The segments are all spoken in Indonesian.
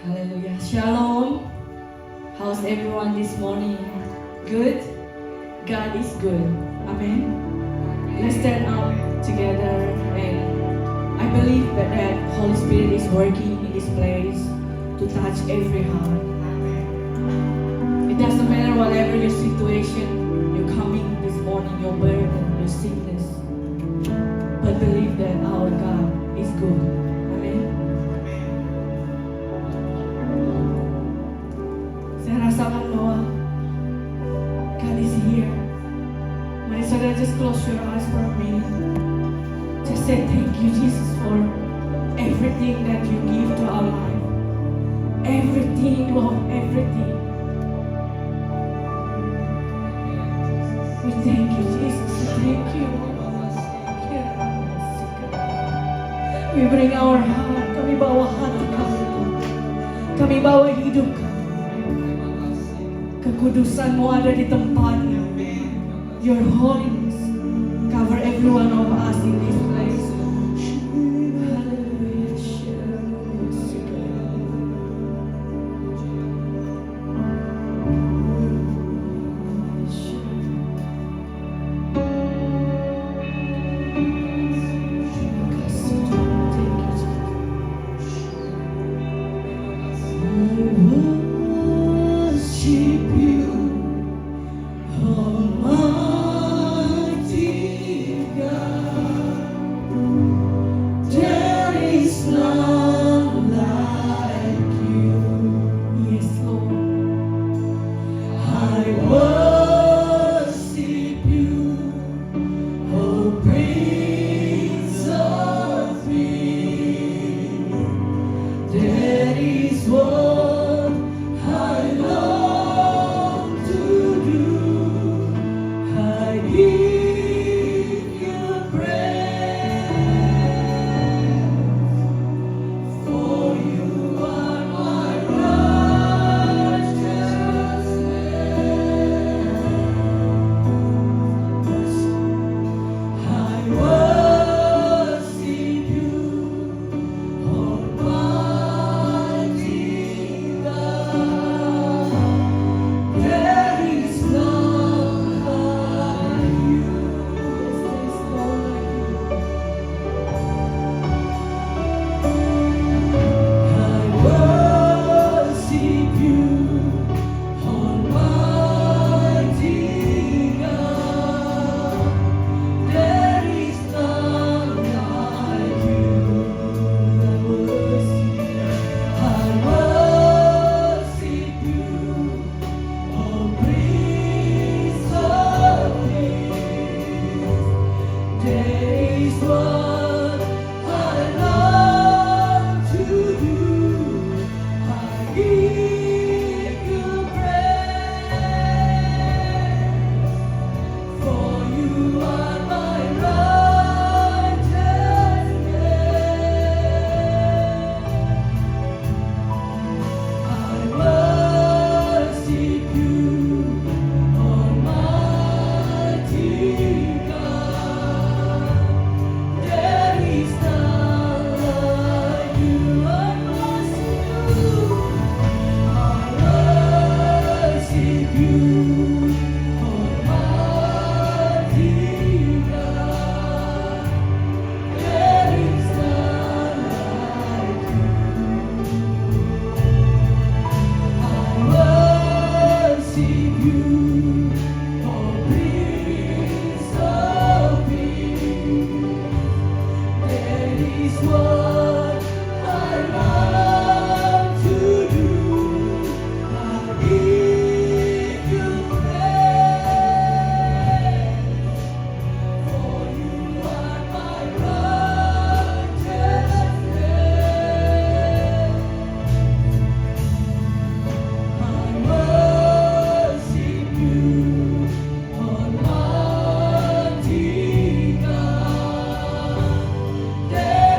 Hallelujah. Shalom. How's everyone this morning? Good? God is good. Amen. Let's stand up together, and I believe that Holy Spirit is working in this place to touch every heart. It doesn't matter whatever your situation, you're coming this morning, your burden, your sickness. But believe that our God is good. Amen. Saya rasakan bahwa God is here. Mari saudara just close your eyes for a minute. Just say thank you Jesus for everything that you give to our life. Everything, Lord, everything. We thank you Jesus. Thank you. We bring our heart. Kami bawa hati kami. Kami bawa hidup kami. Kekudusan-Mu ada di tempatnya. Your holiness cover every one of us in this place.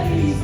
He's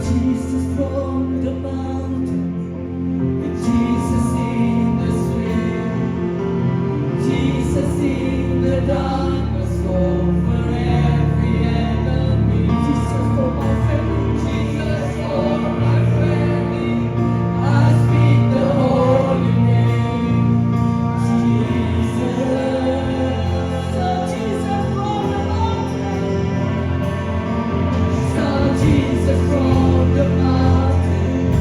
Jesus from the mountain, and Jesus in the street, Jesus in the darkness over every enemy. Jesus for my family, Jesus for my family. I speak the holy name, Jesus. So Jesus from the mountain, so Jesus from the mountain,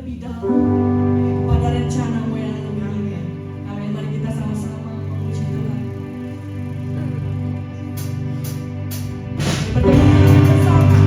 lebih dalam pada rencana-Mu yang lebih indah. Amin. Mari kita sama-sama memuji Tuhan. Bertemu tangan bersama.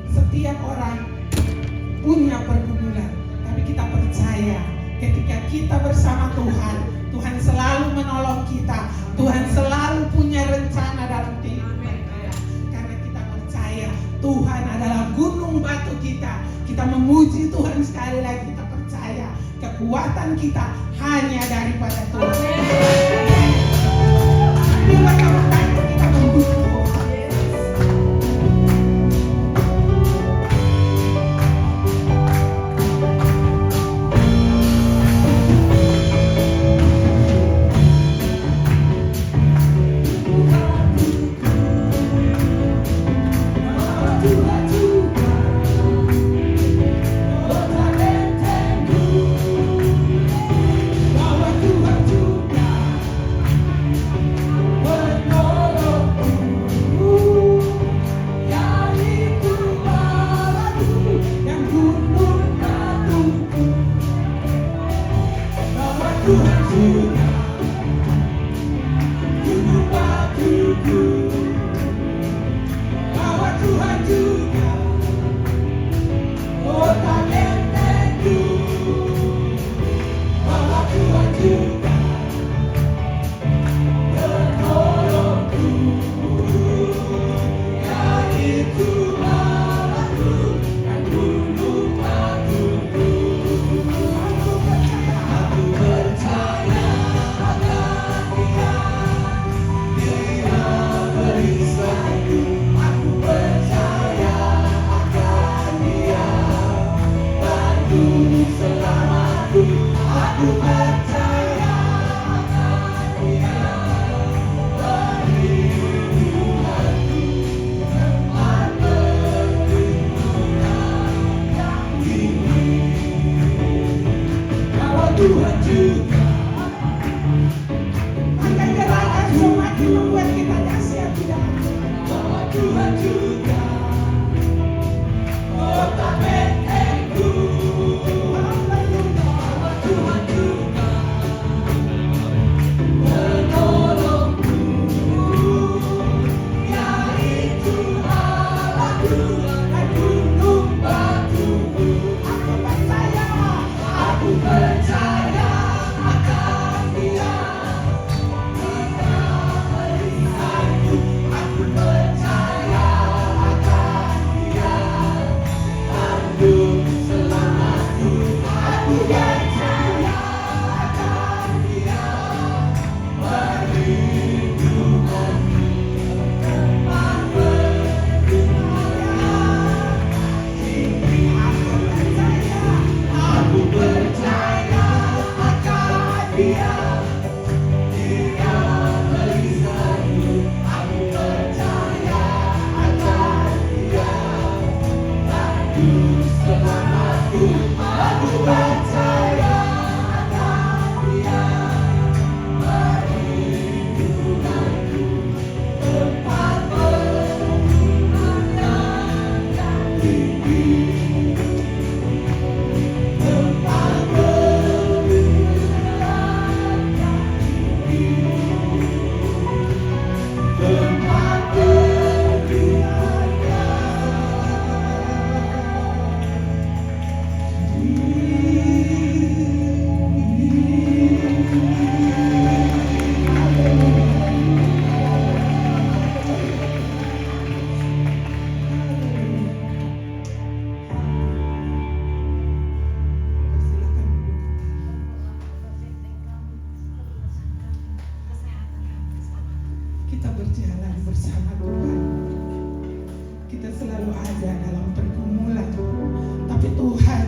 Setiap orang punya pergumulan, tapi kita percaya ketika kita bersama Tuhan, Tuhan selalu menolong kita. Tuhan selalu punya rencana dalam kehidupan kita. Karena kita percaya Tuhan adalah gunung batu kita. Kita memuji Tuhan sekali lagi. Kita percaya kekuatan kita hanya daripada Tuhan. Tuhan juga gunung batuku, bahwa Tuhan juga kota bentengku, bahwa Tuhan juga penolongku, yaitu Allahku dan gunung batuku. Aku percaya akan Dia, Dia perisaiku. Aku percaya akan Dia, bantu selamatku. Aku percaya akan Dia, perlindunganku, tempat perlindungan yang tinggi. Kalau Tuhan juga akan gerakan semakin membuat kita dahsyat di dalam Tuhan. Bahwa Tuhan juga kota bentengku, bahwa Tuhan juga penolongku, yaitu Allahku dan gunung batuku. Aku percaya akan Dia, Dia perisaiku. Aku percaya akan Dia, tanduk selamatku. Aku percaya akan Dia, perlindunganku, tempat perlindungan tinggi. Aku percaya akan Dia, Dia perisaiku. Aku percaya akan Dia, tanduk selamatku. Aku percaya akan Dia, perlindunganku, tempat perlindungan yang tinggi. Tempat perlindungan yang tinggi. Tempat perlindungan kita berjalan bersama Tuhan. Kita selalu ada dalam pergumulan, tapi Tuhan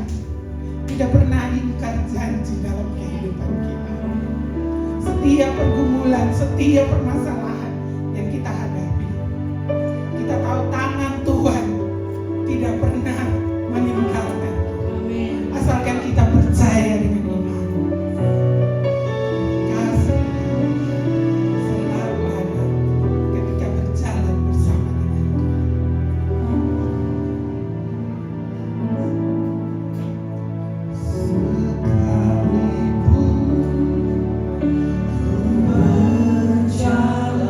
tidak pernah ingkar janji dalam kehidupan kita. Setiap pergumulan, setiap permasalahan yang kita hadapi, kita tahu tangan Tuhan tidak pernah meninggalkan. Amin. Asalkan kita percaya dengan iman. Kasih selalu ada ketika berjalan bersama dengan Tuhan. Sekalipun ku berjalan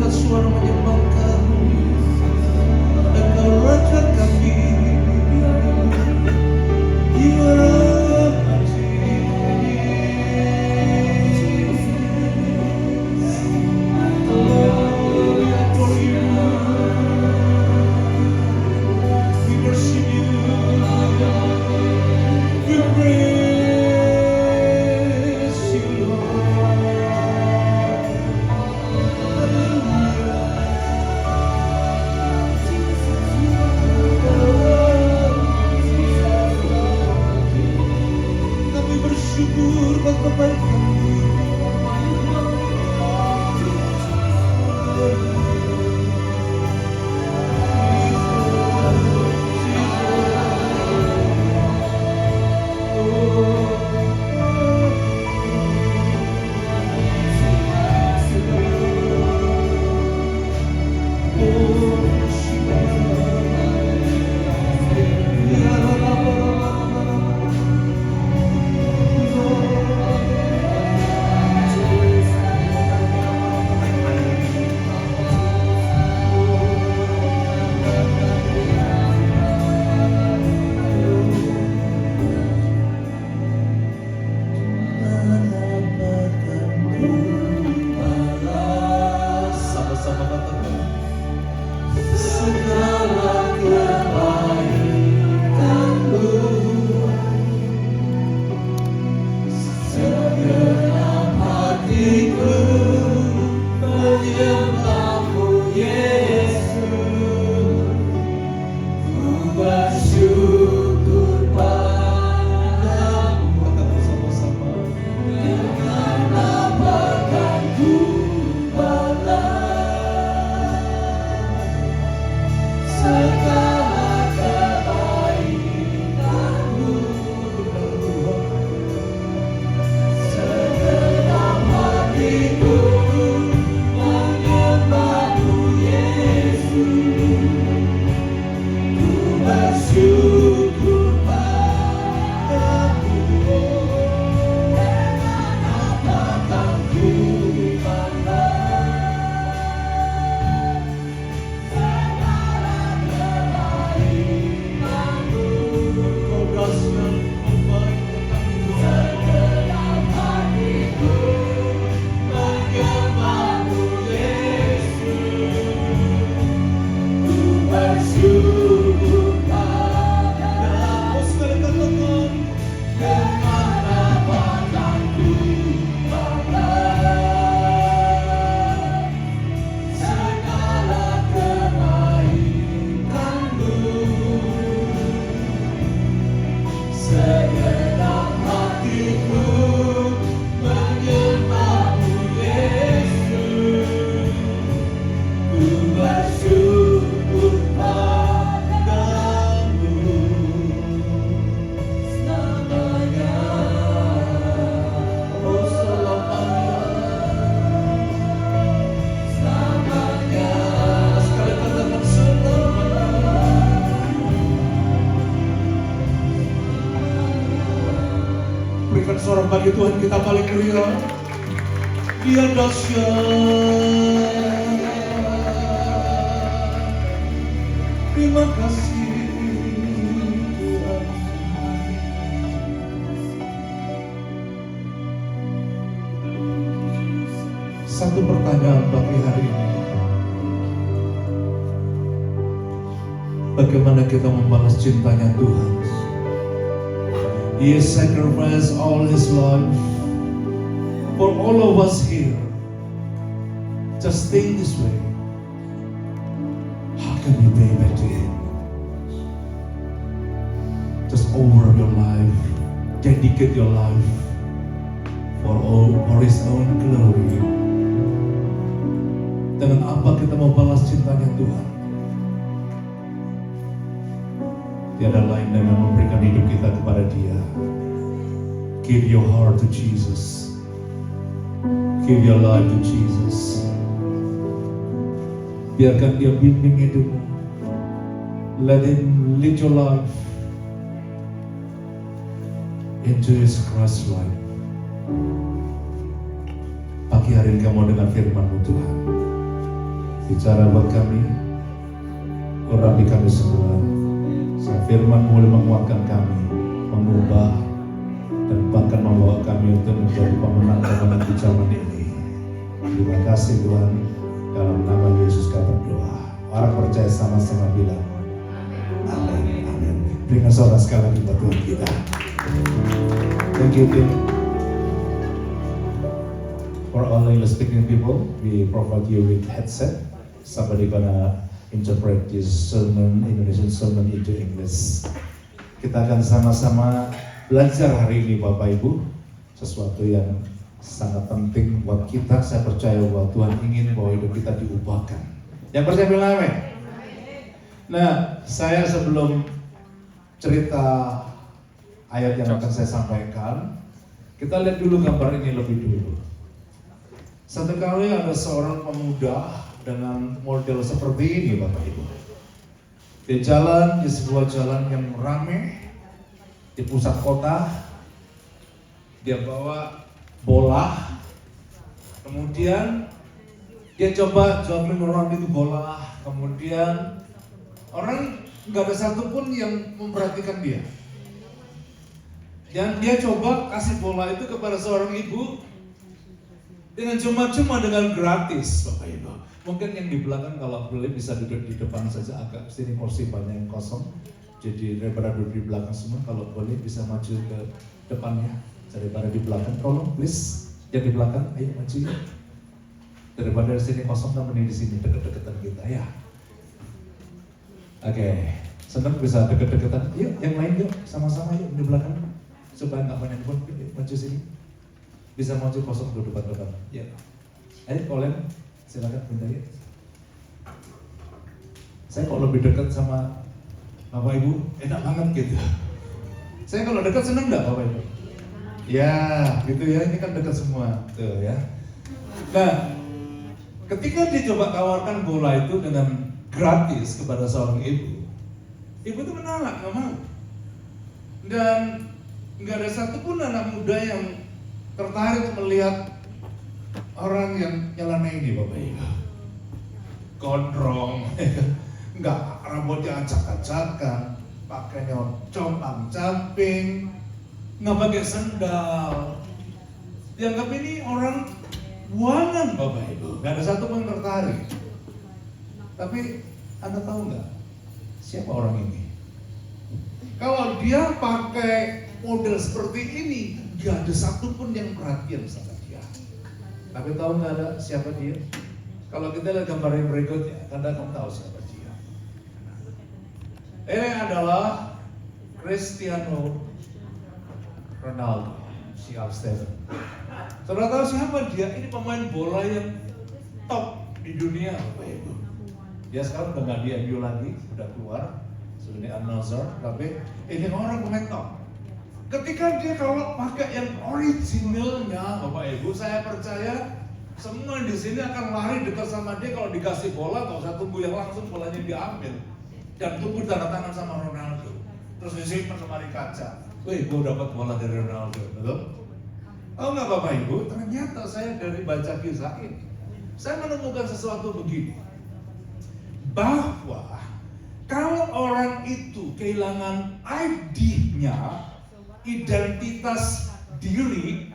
angkat suara menyembah Kau. Engkau Raja kami, Jiwa hati. Oh, we adore You. We worship You. We praise You, Lord. Kami bersyukur buat kebaikan-Mu. Sama-sama katakan segala kebaikan-Mu, segenap hatiku menyembah-Mu, Yesus. Ku bersyukur padamu. Katakan sama-sama. Dengan apakan-Ku segala kebaikan-Mu, segenap hatiku menyembah-Mu, Yesus. Ku bersyukur padamu. Dengan apakan-Ku segenap hatiku menyembah-Mu, Yesus. Ku bersyukur padamu selamanya. Oh, selamanya. Sekali katakan selamanya. Berikan suara bagi Tuhan kita, haleluya. Dia dahsyat. Terima kasih Tuhan. Satu pertanyaan pagi hari ini. Bagaimana kita membalas cintanya Tuhan? He has sacrificed all His life for all of us here. Just think this way. How can we pay back to Him? Just over your life, dedicate your life for His own glory. Dengan apa kita mau balas cintanya Tuhan? Tiada lain dengan memberikan hidup kita kepada Dia. Give your heart to Jesus. Give your life to Jesus. Biarkan Dia bimbing hidupmu. Let Him lead your life into His Christ life. Pagi hari ini kamu dengar firman-Mu Tuhan. Bicara buat kami, urapi kami semua. Firman boleh menguatkan kami, mengubah, dan bahkan membawa kami untuk menjadi pemenang-pemenang di zaman ini. Terima kasih Tuhan, dalam nama Yesus kami berdoa. Orang percaya sama-sama bilang amin, amin. Berikan saudara sekali lagi buat Tuhan kita. Thank you, Tim. For all English speaking people, we provide you with headset. Somebody gonna interpret this sermon, Indonesian sermon into English. Kita akan sama-sama belajar hari ini Bapak Ibu, sesuatu yang sangat penting buat kita. Saya percaya bahwa Tuhan ingin bahwa hidup kita diubahkan. Yang percaya bilang amin. Nah, saya sebelum cerita ayat yang akan saya sampaikan, kita lihat dulu gambar ini lebih dulu. Satu kali ada seorang pemuda dengan model seperti ini Bapak Ibu. Dia jalan di sebuah jalan yang ramai di pusat kota. Dia bawa bola, kemudian dia coba jogging around itu bola, kemudian orang nggak ada satupun yang memperhatikan dia. Dan dia coba kasih bola itu kepada seorang ibu dengan cuma-cuma, dengan gratis Bapak Ibu. Mungkin yang di belakang kalau boleh bisa duduk di depan saja, agak sini kursi banyak yang kosong. Jadi daripada duduk di belakang semua, kalau boleh bisa maju ke depannya daripada di belakang. Tolong please, yang di belakang, ayo maju ya. Daripada di sini kosong, temenin di sini deket-deketan kita ya. Oke, senang bisa deket-deketan. Yuk, yang lain yuk, sama-sama yuk di belakang supaya nggak banyak pun. Maju sini. Bisa maju kosong duduk depan. Ya. Ayo kalian silakan bentar ya. Saya kok lebih dekat sama Bapak Ibu, enak banget gitu. Saya kalau dekat seneng nggak Bapak Ibu? Ya, gitu ya. Ini kan dekat semua, tuh ya. Nah, ketika dia coba tawarkan bola itu dengan gratis kepada seorang ibu itu menolak, nggak mau. Dan nggak ada satupun anak muda yang tertarik melihat orang yang nyelana ini Bapak Ibu. Gondrong, nggak, rambutnya acak-acakan, pakainya compang-camping, nggak pakai sendal. Dianggap ini orang buangan Bapak Ibu, nggak ada satupun yang tertarik. Tapi Anda tahu nggak siapa orang ini? Kalau dia pakai model seperti ini, gak ada satupun yang perhatian sama dia. Tapi tahu nggak ada siapa dia? Kalau kita lihat gambar yang berikutnya, Anda akan tahu siapa dia. Ini adalah Cristiano Ronaldo, CR7. Saudara tahu siapa dia? Ini pemain bola yang top di dunia, Bapak Ibu. Dia sekarang udah nggak di MU lagi, udah keluar, sudah di Al-Nassr. Tapi ini orang pemain top. Ketika dia kalau pakai yang originalnya, Bapak Ibu, saya percaya semua di sini akan lari dekat sama dia. Kalau dikasih bola, nggak usah tunggu yang langsung bolanya diambil dan tunggu tanda tangan sama Ronaldo. Terus disimpan sama di kaca. Wih, gue dapat bola dari Ronaldo, betul? Tahu nggak Bapak Ibu? Ternyata saya dari baca kisah ini, saya menemukan sesuatu begini, bahwa kalau orang itu kehilangan ID-nya, identitas diri,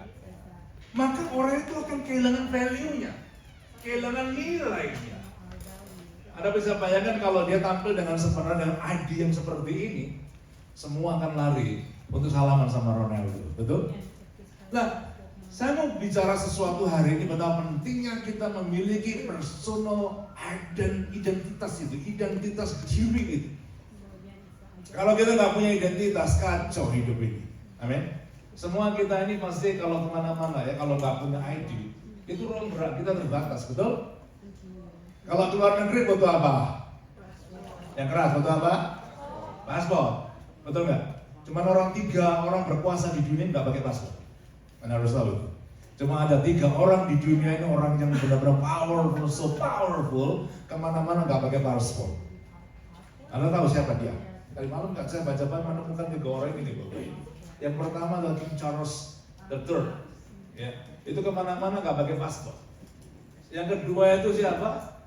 maka orang itu akan kehilangan value-nya, kehilangan nilainya. Anda bisa bayangkan kalau dia tampil dengan sempurna dengan ID yang seperti ini, semua akan lari untuk salaman sama Ronaldo, betul? Nah, saya mau bicara sesuatu hari ini betapa pentingnya kita memiliki personal identitas itu, identitas diri itu. Kalau kita nggak punya identitas, kacau hidup ini. Amin. Semua kita ini pasti kalau kemana-mana ya, kalau nggak punya ID, itu ruang gerak kita terbatas, betul? Kalau keluar negeri butuh apa? Yang keras butuh apa? Paspor, betul nggak? Cuman tiga orang berkuasa di dunia nggak pakai paspor. Anda harus tahu. Cuma ada 3 orang di dunia ini, orang yang benar-benar powerful, so powerful, kemana-mana nggak pakai paspor. Anda tahu siapa dia? Tadi malam kan saya baca menemukan 3 orang ini, Bapak Ibu. Yang pertama adalah King Charles III, ya, itu kemana-mana nggak pakai paspor. Yang kedua itu siapa?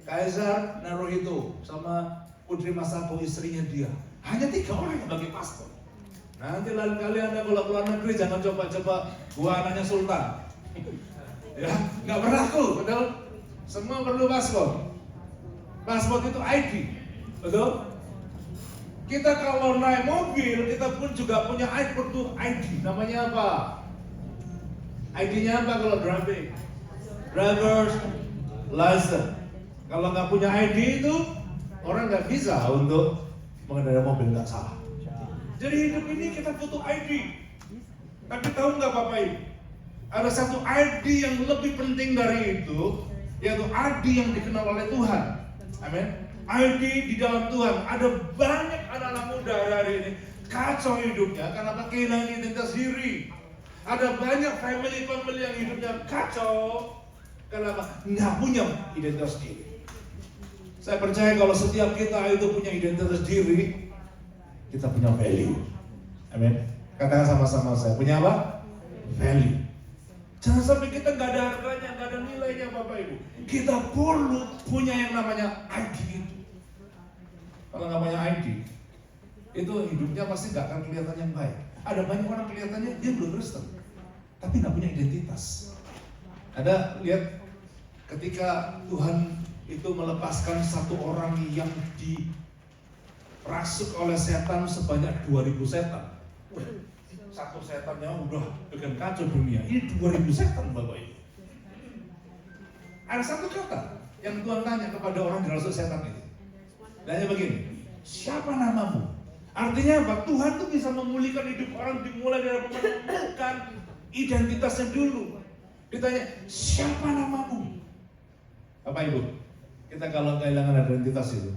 Kaisar Naruhito sama Putri Masako istrinya dia. Hanya 3 orang yang bagi paspor. Nanti lain kali Anda kalau keluar negeri jangan coba-coba gua anaknya sultan. Ya, nggak berlaku, betul? Semua perlu paspor. Paspor itu ID, betul? Kita kalau naik mobil, kita pun juga punya ID. Namanya apa? ID-nya apa kalau driving? Driver's license. Kalau nggak punya ID itu, orang nggak bisa untuk mengendarai mobil, nggak salah. Jadi hidup ini kita butuh ID. Tapi tahu nggak Bapak Ibu? Ada satu ID yang lebih penting dari itu, yaitu ID yang dikenal oleh Tuhan. Amin. ID di dalam Tuhan. Ada banyak anak-anak muda hari ini kacau hidupnya karena kehilangan identitas diri. Ada banyak family yang hidupnya kacau karena nggak punya identitas diri. Saya percaya kalau setiap kita itu punya identitas diri, kita punya value. Amin. Katakan sama-sama saya, punya apa? Value. Jangan sampai kita nggak ada harganya, nggak ada nilainya Bapak Ibu. Kita perlu punya yang namanya ID itu. Kalau nggak punya ID, itu hidupnya pasti nggak akan kelihatan yang baik. Ada banyak orang kelihatannya dia belum Kristen, tapi nggak punya identitas. Ada lihat ketika Tuhan itu melepaskan satu orang yang dirasuk oleh setan sebanyak 2000 setan. Satu setannya udah bikin kacau dunia. Ini 2000 setan Bapak Ibu. Ada satu kata yang Tuhan tanya kepada orang dirasuk setan itu. Tanya begini, siapa namamu? Artinya apa? Tuhan tuh bisa memulihkan hidup orang dimulai dari menemukan identitasnya dulu. Ditanya, siapa namamu? Bapak Ibu, kita kalau kehilangan identitas itu,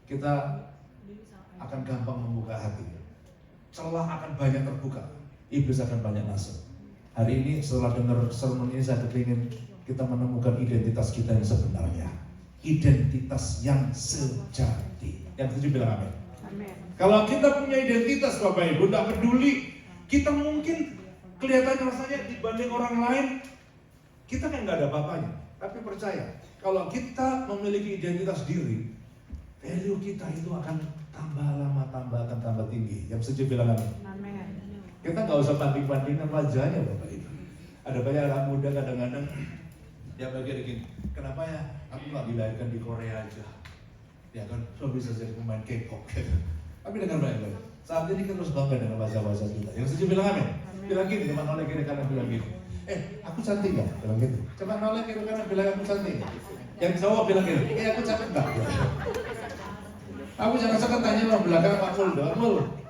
kita akan gampang membuka hati. Celah akan banyak terbuka, iblis akan banyak masuk. Hari ini setelah dengar sermon ini saya kepingin kita menemukan identitas kita yang sebenarnya, identitas yang sejati. Yang setuju bilang amin. Amin. Kalau kita punya identitas Bapak Ibu, tidak peduli kita mungkin kelihatan rasanya dibanding orang lain kita kan nggak ada apa-apanya. Tapi percaya, kalau kita memiliki identitas diri, value kita itu akan tambah lama, akan tambah tinggi. Yang setuju bilang amin. Amin. Kita nggak usah banding-bandingkan wajahnya Bapak Ibu. Ada banyak anak muda kadang-kadang dia bagian gini, kenapa ya aku nggak dilahirkan di Korea aja? Ya kan, so bisa jadi pemain K-pop gitu. Tapi dengan baik-baik. Saat ini kita harus bangga dengan bahasa-bahasa kita. Yang setuju bilang amin. Bilang gini, teman oleh kiri kanan bilang gini. Aku cantik nggak? Bilang gitu. Coba noleh kiri kanan bilang aku cantik. Yang cowok bilang gini, aku cantik nggak? Aku jangan tanya orang belakang Pak Muldo,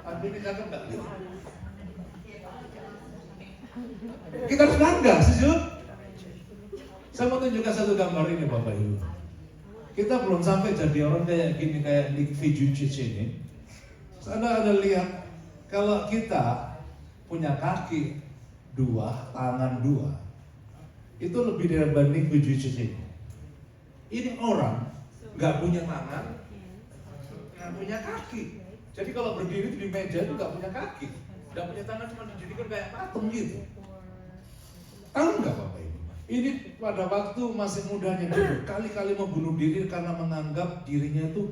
aku ini cakep nggak? Kita harus bangga, setuju? Saya mau tunjukkan satu gambar ini Bapak Ibu. Kita belum sampai jadi orang kayak gini, kayak Nick Vujicic ini. Anda lihat, kalau kita punya kaki 2, tangan 2, itu lebih dibanding Vujicic ini. Ini orang nggak punya tangan, nggak punya kaki. Jadi kalau berdiri di meja itu nggak punya kaki, nggak punya tangan, cuma dijadikan kayak patung gitu. Tahu nggak Bapak Ibu? Ini pada waktu masih mudanya dulu, kali-kali mau bunuh diri karena menganggap dirinya itu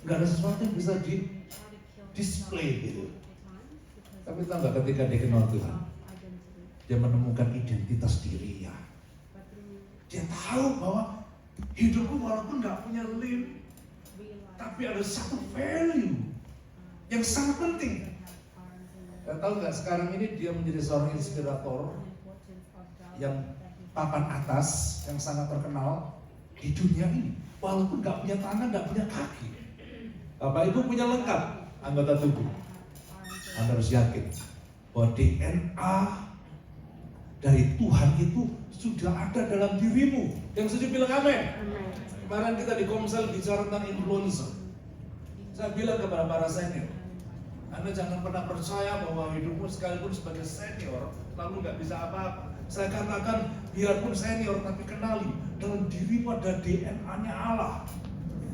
nggak ada sesuatu yang bisa di display gitu. Tapi tahu nggak ketika dia kenal Tuhan, dia menemukan identitas dirinya. Dia tahu bahwa hidupku walaupun nggak punya lim, tapi ada satu value yang sangat penting. Dan tahu nggak sekarang ini dia menjadi seorang inspirator yang papan atas yang sangat terkenal di dunia ini. Walaupun nggak punya tangan, nggak punya kaki, Bapak Ibu punya lengkap anggota tubuh. Anda harus yakin bahwa DNA dari Tuhan itu sudah ada dalam dirimu. Yang setuju bilang amin. Kemarin kita di Komsel bicara tentang influencer. Saya bilang kepada para senior, Anda jangan pernah percaya bahwa hidupmu sekalipun sebagai senior lalu nggak bisa apa-apa. Saya katakan biarpun senior tapi kenali dalam dirimu ada DNA-nya Allah.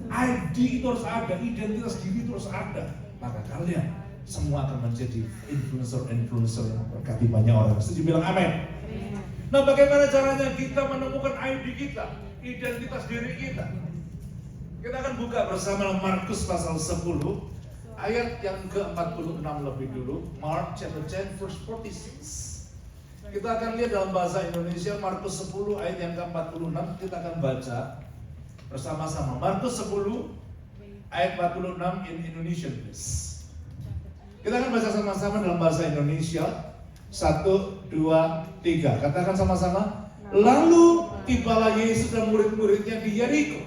ID itu harus ada, identitas diri itu harus ada. Maka kalian semua akan menjadi influencer yang berkati banyak orang. Setuju bilang amin. Nah, bagaimana caranya kita menemukan ID kita, identitas diri kita? Kita akan buka bersama Markus pasal 10 ayat yang ke-46 lebih dulu. Mark chapter 10 verse 46. Kita akan lihat dalam bahasa Indonesia Markus 10 ayat yang ke-46. Kita akan baca bersama-sama. Markus 10 ayat 46 in Indonesian please. Kita akan baca sama-sama dalam bahasa Indonesia. 1, 2, 3. Katakan sama-sama. Lalu tibalah Yesus dan murid-muridnya di Yeriko.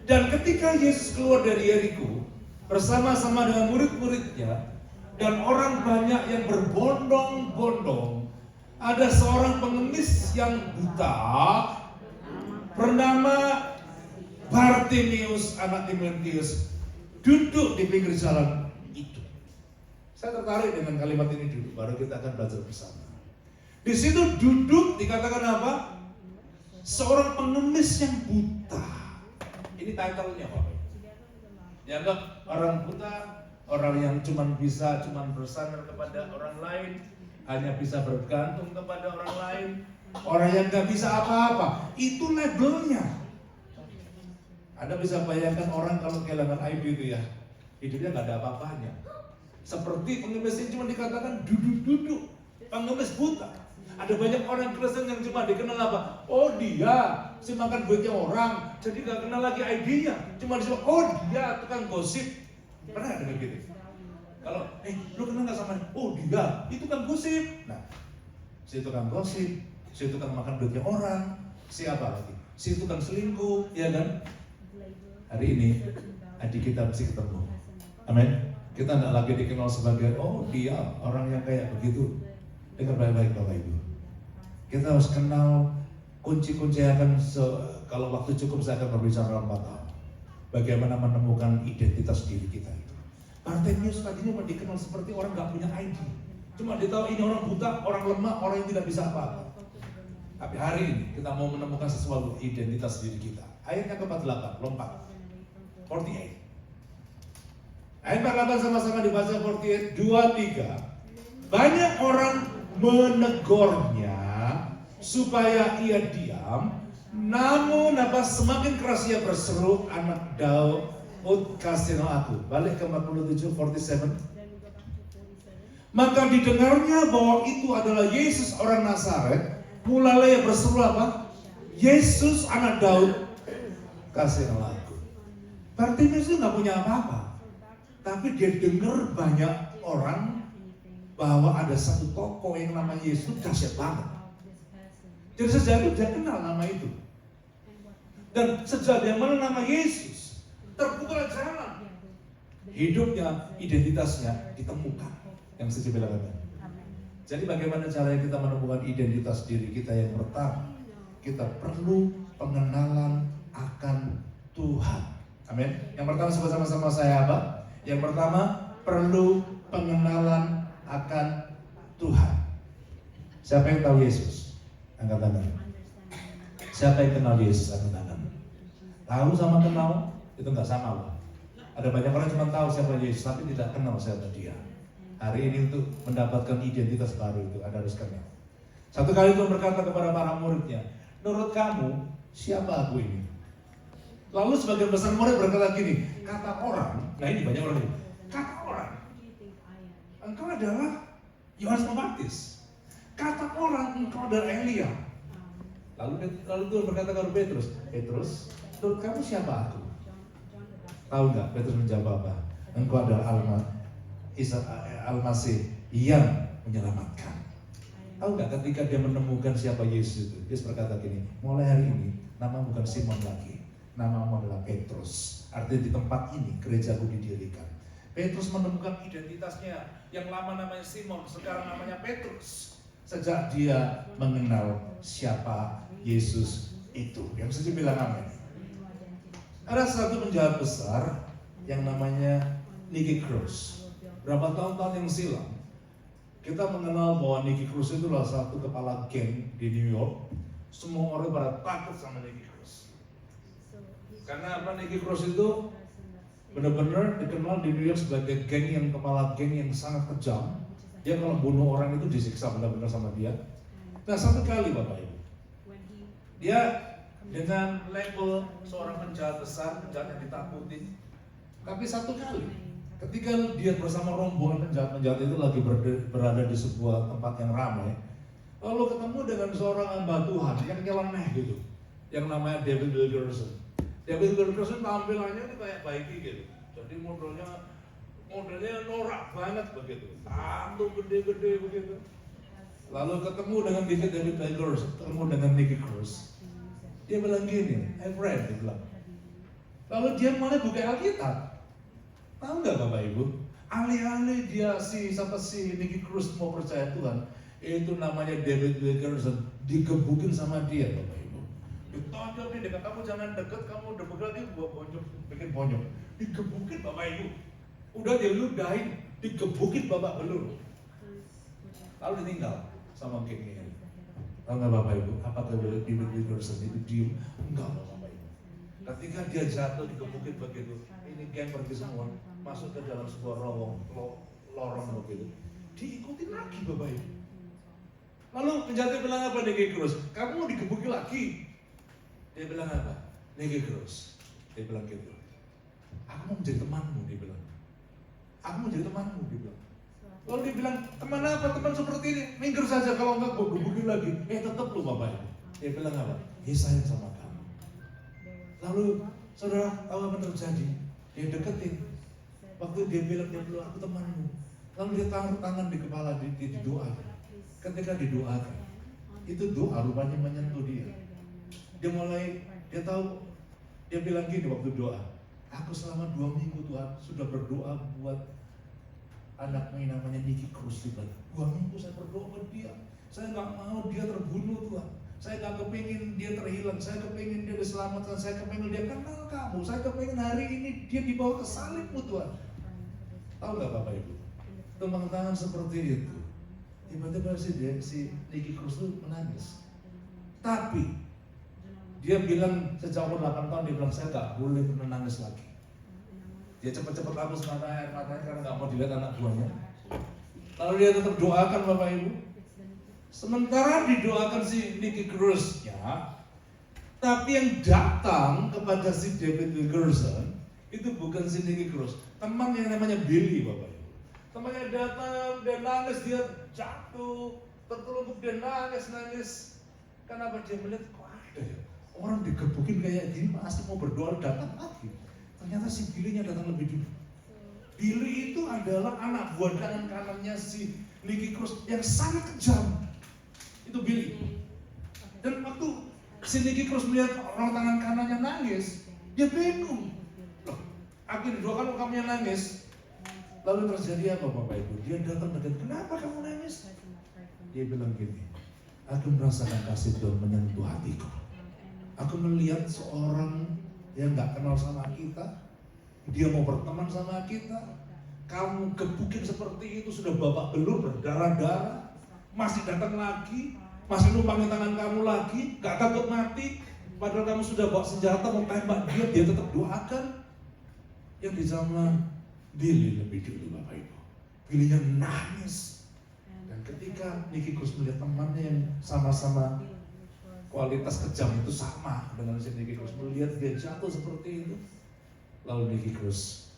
Dan ketika Yesus keluar dari Yeriko bersama-sama dengan murid-muridnya dan orang banyak yang berbondong-bondong, ada seorang pengemis yang buta bernama Bartimeus, anak Timotius, duduk di pinggir jalan itu. Saya tertarik dengan kalimat ini dulu, baru kita akan belajar bersama. Di situ duduk dikatakan apa? Seorang pengemis yang buta. Ini title-nya Pak. Dianggap orang buta, orang yang cuman bersandar kepada orang lain, hanya bisa bergantung kepada orang lain, orang yang gak bisa apa-apa. Itu labelnya. Anda bisa bayangkan orang kalau kehilangan ID itu ya, hidupnya gak ada apa-apanya. Seperti pengemis ini cuma dikatakan duduk-duduk, pengemis buta. Ada banyak orang Kristen yang cuma dikenal apa? Oh dia, si makan duitnya orang, jadi gak kenal lagi ID-nya. Cuma disebut, oh dia tukang gosip. Pernah dengar gitu? Kalau, lu kenal gak sama dia? Oh dia, itu kan gosip. Nah, si tukang gosip, si tukang makan duitnya orang, siapa lagi? Si tukang selingkuh, ya kan? Hari ini, adik kita mesti ketemu. Amin. Kita tidak lagi dikenal sebagai, oh dia, orang yang kayak begitu. Dengar baik-baik Bapak Ibu. Kita harus kenal kunci-kunci akan kalau waktu cukup saya akan berbicara 4 tahun. Bagaimana menemukan identitas diri kita itu. Bartimeus tadinya dikenal seperti orang nggak punya ID. Cuma dia tahu ini orang buta, orang lemah, orang yang tidak bisa apa-apa. Tapi hari ini kita mau menemukan sesuatu identitas diri kita. Ayat yang ke-48, lompat. 48. Ayat 48 sama-sama dibaca 48, 2, 3. Banyak orang menegurnya supaya ia diam, namun semakin keras ia berseru, anak Daud, kasihlah aku. Balik ke 47, 47. Maka didengarnya bahwa itu adalah Yesus orang Nazaret, mulailah ia berseru apa? Yesus anak Daud, kasihlah aku. Bartimeus itu nggak punya apa-apa, tapi dia dengar banyak orang bahwa ada satu tokoh yang namanya Yesus itu dahsyat banget. Jadi sejak itu dia kenal nama itu. Dan sejak dia mengenal nama Yesus, terbuka jalan. Hidupnya, identitasnya ditemukan. Yang setuju bilang amin. Jadi bagaimana caranya kita menemukan identitas diri kita? Yang pertama, kita perlu pengenalan akan Tuhan. Amin. Yang pertama sebut sama-sama saya apa? Yang pertama perlu pengenalan akan Tuhan. Siapa yang tahu Yesus? Angkat tangan. Siapa yang kenal Yesus? Angkat tangan. Tahu sama kenal itu nggak sama loh. Ada banyak orang cuma tahu siapa Yesus tapi tidak kenal siapa dia. Hari ini untuk mendapatkan identitas baru itu Anda harus kenal. Satu kali Tuhan berkata kepada para muridnya, menurut kamu siapa aku ini? Lalu sebagian besar murid berkata gini, kata orang, nah ini banyak orang ini, kata orang, engkau adalah Yohanes Pembaptis. Kata orang engkau adalah Elia. Lalu Tuhan berkata kepada Petrus, menurut kamu siapa aku? Tahu nggak? Petrus menjawab apa? Engkau adalah Al-Masih yang menyelamatkan. Tahu nggak? Ketika dia menemukan siapa Yesus itu, dia berkata gini, mulai hari ini nama bukan Simon lagi, namamu adalah Petrus. Artinya di tempat ini gerejaku didirikan. Petrus menemukan identitasnya. Yang lama namanya Simon, sekarang namanya Petrus. Sejak dia mengenal siapa Yesus itu. Yang saya bilang amin. Ada satu penjahat besar yang namanya Nicky Cruz. Berapa tahun-tahun yang silam, kita mengenal bahwa Nicky Cruz itu adalah satu kepala geng di New York. Semua orang pada takut sama Nicky Cruz. Karena apa? Nicky Cruz itu benar-benar dikenal di New York sebagai geng yang kepala geng yang sangat kejam. Dia kalau bunuh orang itu disiksa benar-benar sama dia. Nah satu kali Bapak Ibu, dia dengan label seorang penjahat besar, penjahat yang ditakuti. Tapi satu kali, ketika dia bersama rombongan penjahat-penjahat itu lagi berada di sebuah tempat yang ramai, lalu ketemu dengan seorang hamba Tuhan yang nyeleneh gitu, yang namanya David Wilkerson. David Wilkerson tampilannya ini kayak baiki gitu, jadi modelnya norak banget begitu, tato gede-gede begitu. Lalu ketemu dengan David Wilkerson, ketemu dengan Nicky Cruz. Dia bilang gini, "Hey friend," dia bilang. Lalu dia mulai buka Alkitab. Tahu nggak Bapak Ibu? Alih-alih dia si Nicky Cruz mau percaya Tuhan, itu namanya David Wilkerson digebukin sama dia Bapak Ibu. Ditonjok nih, dekat kamu jangan deket, kamu udah begal dia bonyok, bikin bonyok. Digebukin Bapak Ibu. Udah diludahin, digebukin babak belur. Lalu ditinggal sama gengnya. Tahu nggak Bapak Ibu? Apakah David Wilkerson itu diem? Enggak Bapak Ibu. Ketika dia jatuh digebukin begitu, ini geng pergi semua, masuk ke dalam sebuah lorong begitu. Diikuti lagi Bapak Ibu. Lalu penjahatnya bilang apa Nicky Cruz? Kamu mau digebuki lagi? Dia bilang apa? Nicky Cruz. Dia bilang gitu. Aku mau menjadi temanmu, dia bilang. Aku mau jadi temanmu, dia bilang. Lalu dia bilang, teman apa? Teman seperti ini, minggir saja kalau enggak gue gebukin lagi. Tetap lu Bapak Ibu. Dia bilang apa? Dia sayang sama kamu. Lalu saudara tahu apa terjadi? Dia deketin. Waktu dia bilang aku temanmu. Lalu dia taruh tangan di kepala, dia didoakan. Ketika didoakan, itu doa rupanya menyentuh dia. Dia tahu, dia bilang gini waktu doa. Aku selama 2 minggu Tuhan sudah berdoa buat anakmu yang namanya Nicky Cruz. 2 minggu saya berdoa buat dia. Saya nggak mau dia terbunuh Tuhan. Saya nggak kepingin dia terhilang. Saya kepingin dia diselamatkan. Saya kepingin dia kenal kamu. Saya kepingin hari ini dia dibawa ke salibmu Tuhan. Tahu nggak Bapak Ibu? Tepuk tangan seperti itu. Tiba-tiba si Nicky Cruz itu menangis. Tapi dia bilang sejak umur 8 tahun dia bilang saya nggak boleh menangis lagi. Dia cepat-cepat hapus matanya karena nggak mau dilihat anak buahnya. Lalu dia tetap doakan Bapak Ibu. Sementara didoakan si Nicky Cruz ya, tapi yang datang kepada si David Wilkerson itu bukan si Nicky Cruz, teman yang namanya Billy Bapak Ibu. Temannya datang, dia nangis, dia jatuh, tertelungkup, dia nangis. Kenapa dia melihat kok ada ya? Orang digebukin kayak gini masih mau berdoa datang lagi. Ternyata si Billy-nya datang lebih dulu. Billy itu adalah anak buah kanannya si Nicky Cruz yang sangat kejam. Itu Billy. Dan waktu si Nicky Cruz melihat orang tangan kanannya nangis, dia bingung. Loh, akhirnya doakan kamu yang nangis. Lalu terjadi apa Bapak Ibu? Dia datang dan kenapa kamu nangis? Dia bilang gini, aku merasakan kasih Tuhan menyentuh hatiku. Aku melihat seorang yang gak kenal sama kita, dia mau berteman sama kita, kamu gebukin seperti itu, sudah babak belur, berdarah-darah, masih datang lagi, masih numpangin tangan kamu lagi, gak takut mati, padahal kamu sudah bawa senjata mau tembak dia tetap doakan. Yang di zaman Billy lebih dulu Bapak Ibu, Billy-nya nangis. Dan ketika Nicky Cruz melihat temannya yang sama-sama kualitas kejam itu sama dengan si Nicky Cruz, melihat dia jatuh seperti itu, lalu Nicky Cruz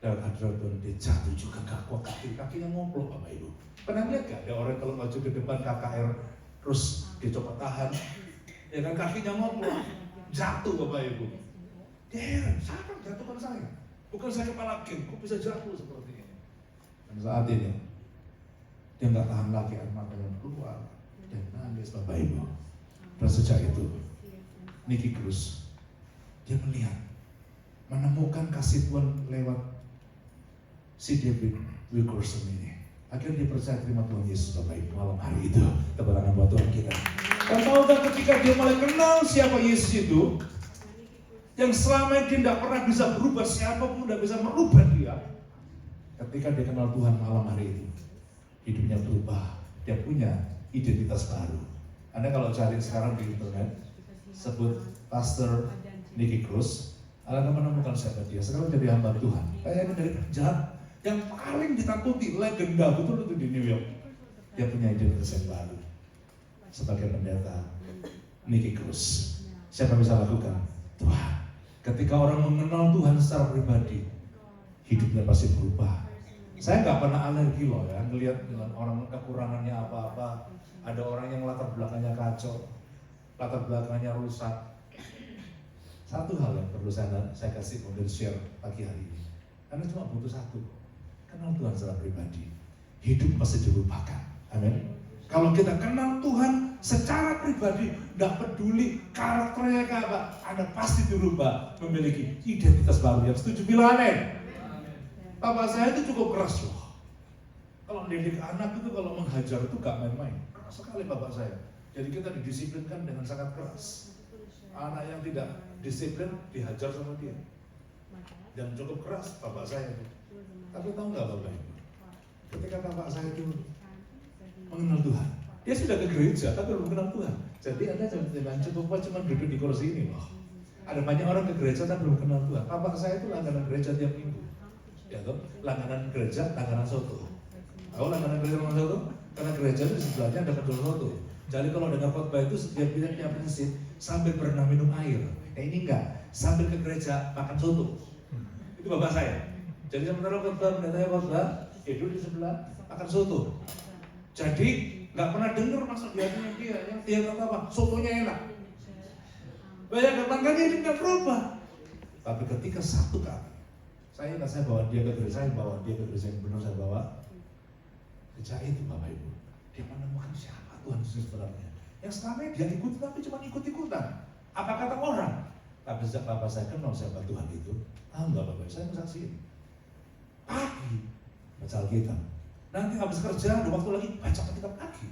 dalam hadirat Tuhan dia jatuh juga gak kuat, kakinya ngomplok Bapak Ibu. Pernah lihat gak ada orang kalau maju ke depan KKR terus dia coba tahan, ya kan kakinya ngomplok, jatuh Bapak Ibu. Dia heran, siapa yang jatuhkan saya? Bukan saya kepala geng, kok bisa jatuh seperti ini? Dan saat ini dia nggak tahan lagi, air matanya keluar dan nangis Bapak Ibu. Dan sejak itu Nicky Cruz dia melihat, menemukan kasih Tuhan lewat si David Wilkerson ini. Akhirnya dia percaya terima Tuhan Yesus Bapak Ibu malam hari itu. Tepuk tangan buat Tuhan kita. Dan tahukah ketika dia mulai kenal siapa Yesus itu, yang selama ini dia tidak pernah bisa berubah, siapapun tidak bisa merubah dia. Ketika dia kenal Tuhan malam hari itu, hidupnya berubah. Dia punya identitas baru. Anda kalau cari sekarang di internet, sebut Pastor Nicky Cruz, Anda akan menemukan siapa dia. Sekarang jadi hamba Tuhan. Kayaknya dari penjahat yang paling ditakuti, legenda betul itu di New York. Dia punya identitas yang baru. sebagai pendeta Nicky Cruz. Siapa yang bisa lakukan? Tuhan. Ketika orang mengenal Tuhan secara pribadi, hidupnya pasti berubah. Saya nggak pernah alergi loh ya, ngelihat dengan orang kekurangannya apa-apa. Ada orang yang latar belakangnya kacau, latar belakangnya rusak. Satu hal yang perlu saya kasih model share pagi hari ini. Karena cuma butuh satu, kenal Tuhan secara pribadi. Hidup pasti diubahkan. Amin. Kalau kita kenal Tuhan secara pribadi, tidak peduli karakternya kayak apa, Anda pasti dirubah, memiliki identitas baru. Yang setuju bilang amin. Bapak saya itu cukup keras loh. Kalau mendidik anak itu, kalau menghajar itu gak main-main. Keras sekali bapak saya. Jadi kita didisiplinkan dengan sangat keras. Anak yang tidak disiplin dihajar sama dia. Dan cukup keras bapak saya itu. Tapi tahu nggak bapak ibu? Ketika bapak saya itu mengenal Tuhan, dia sudah ke gereja tapi belum mengenal Tuhan. Jadi Anda jangan cukup cuma duduk di kursi ini loh. Ada banyak orang ke gereja tapi belum kenal Tuhan. Bapak saya itu langganan gereja tiap minggu. Ya toh, langganan gereja, langganan soto. Tahu langganan gereja, langganan soto? Karena gereja itu di sebelahnya ada penjual soto. Jadi kalau dengar khotbah itu setiap punya prinsip sambil berenang minum air. Ini enggak, sambil ke gereja makan soto. Itu bapak saya. Jadi sementara khotbah, pendetanya khotbah, duduk di sebelah makan soto. Jadi nggak pernah dengar maksud di hatinya dia, yang dia kata apa? Sotonya enak. Banyak tetangganya ini nggak berubah. Tapi ketika satu kali, saya bawa dia ke gereja, saya bawa dia ke gereja yang benar, saya bawa gereja itu Bapak Ibu. Dia menemukan siapa Tuhan Yesus sebenarnya. Yang selama ini dia ikuti tapi cuma ikut-ikutan. Apa kata orang? Tapi sejak Bapak saya kenal siapa Tuhan itu, tahu nggak Bapak Ibu? Saya mensaksikan. Pagi baca Alkitab. Nanti habis kerja, ada waktu lagi baca Alkitab lagi.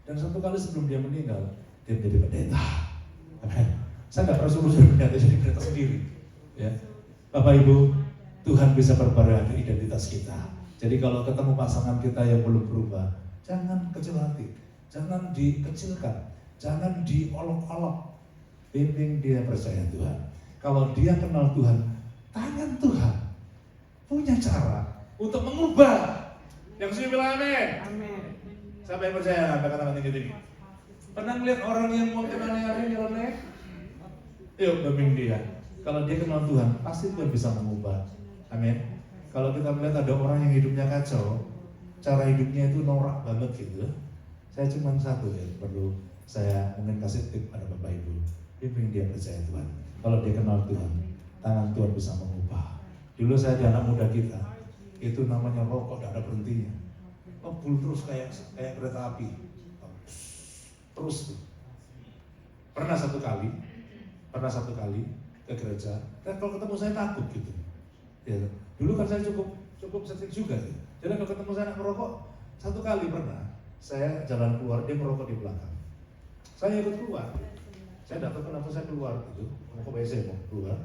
Dan satu kali sebelum dia meninggal, dia menjadi pendeta. Amin. Saya nggak pernah suruh jadi pendeta, jadi pendeta sendiri. Ya, Bapak Ibu, Tuhan bisa berbareng identitas kita. Jadi kalau ketemu pasangan kita yang belum berubah, jangan kecil hati, jangan dikecilkan, jangan diolok-olok. Bimbing dia percaya Tuhan. Kalau dia kenal Tuhan, tangan Tuhan punya cara untuk mengubah. Yang sudah bilang amin. Amin. Siapa yang percaya? Katakan tinggi-tinggi. Pernah melihat orang yang mungkin aneh-aneh nyeloneh? Yuk, bimbing dia. Kalau dia kenal Tuhan, pasti Tuhan bisa mengubah. Amin. Kalau kita melihat ada orang yang hidupnya kacau, cara hidupnya itu norak banget gitu. Saya cuma satu ya, perlu saya mungkin kasih tip pada Bapak Ibu. Bimbing dia percaya Tuhan. Kalau dia kenal Tuhan, tangan Tuhan bisa mengubah. Dulu saya di anak muda kita, itu namanya rokok, tidak ada berhentinya. Ngebul terus kayak kereta api. Terus tuh. Pernah satu kali ke gereja, dan kalau ketemu saya takut gitu. Ya, dulu kan saya cukup setik juga. Ya. Jadi kalau ketemu saya anak merokok, satu kali pernah saya jalan keluar, dia merokok di belakang. Saya ikut keluar. Saya tidak tahu kenapa saya keluar gitu, mau ke WC mau keluar.